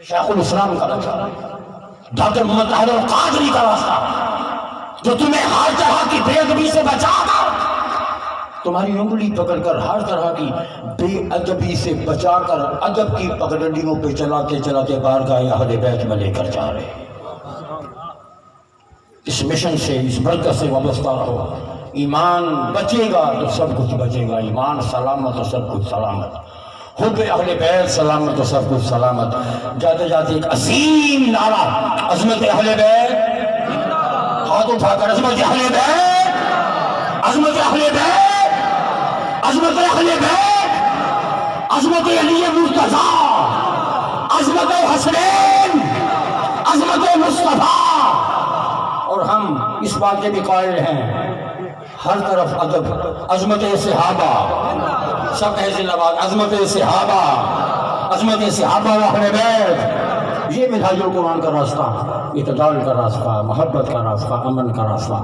شیخ الاسلام کا بچانا ہے، ڈاکٹر محمد طاہر القادری کا راستہ، جو تمہیں ہر طرح کی بے ادبی سے بچا کر، تمہاری انگلی پکڑ کر ہر طرح کی بے ادبی سے بچا کر ادب کی پگڈنڈیوں پہ چلاتے چلاتے بارگاہ اہل بیت میں لے کر جا رہے۔ اس مشن سے، اس برکت سے وابستہ رہو۔ ایمان بچے گا تو سب کچھ بچے گا، ایمان سلامت تو سب کچھ سلامت، حب اہل بیت سلامت تو سب کچھ سلامت۔ جاتے جاتے ایک عظیم نعرہ، عظمت اہل بیت، ہاتھ اٹھا کر، عظمت اہل بیت، عظمت اہل بیت، عظمت اہل بیت، عظمت علی مرتضیٰ، عظمت حسنین، عظمت مصطفیٰ۔ اور ہم اس بات کے بھی قائل ہیں، ہر طرف ادب، عظمت صحابہ، سب زندہ باد، عظمت صحابہ، عظمت صحابہ و اہل بیت۔ یہ منہاج القرآن کا راستہ، اعتدال کا راستہ، محبت کا راستہ، امن کا راستہ۔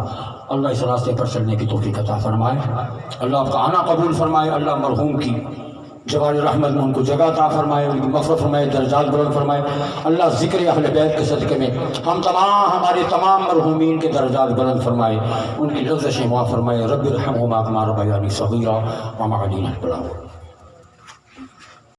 اللہ اس راستے پر چلنے کی توفیق عطا فرمائے، اللہ آپ کا آنا قبول فرمائے، اللہ مرحوم کی جوار رحمت میں ان کو جگہ عطا فرمائے، ان کی مغفرت فرمائے، درجات بلند فرمائے۔ اللہ ذکر اہل بیت کے صدقے میں ہمارے تمام مرحومین کے درجات بلند فرمائے، ان کی لفظ معاف فرمائے۔ رب ارحمہما کما ربیانی صغیرا وما علینا البلاغ۔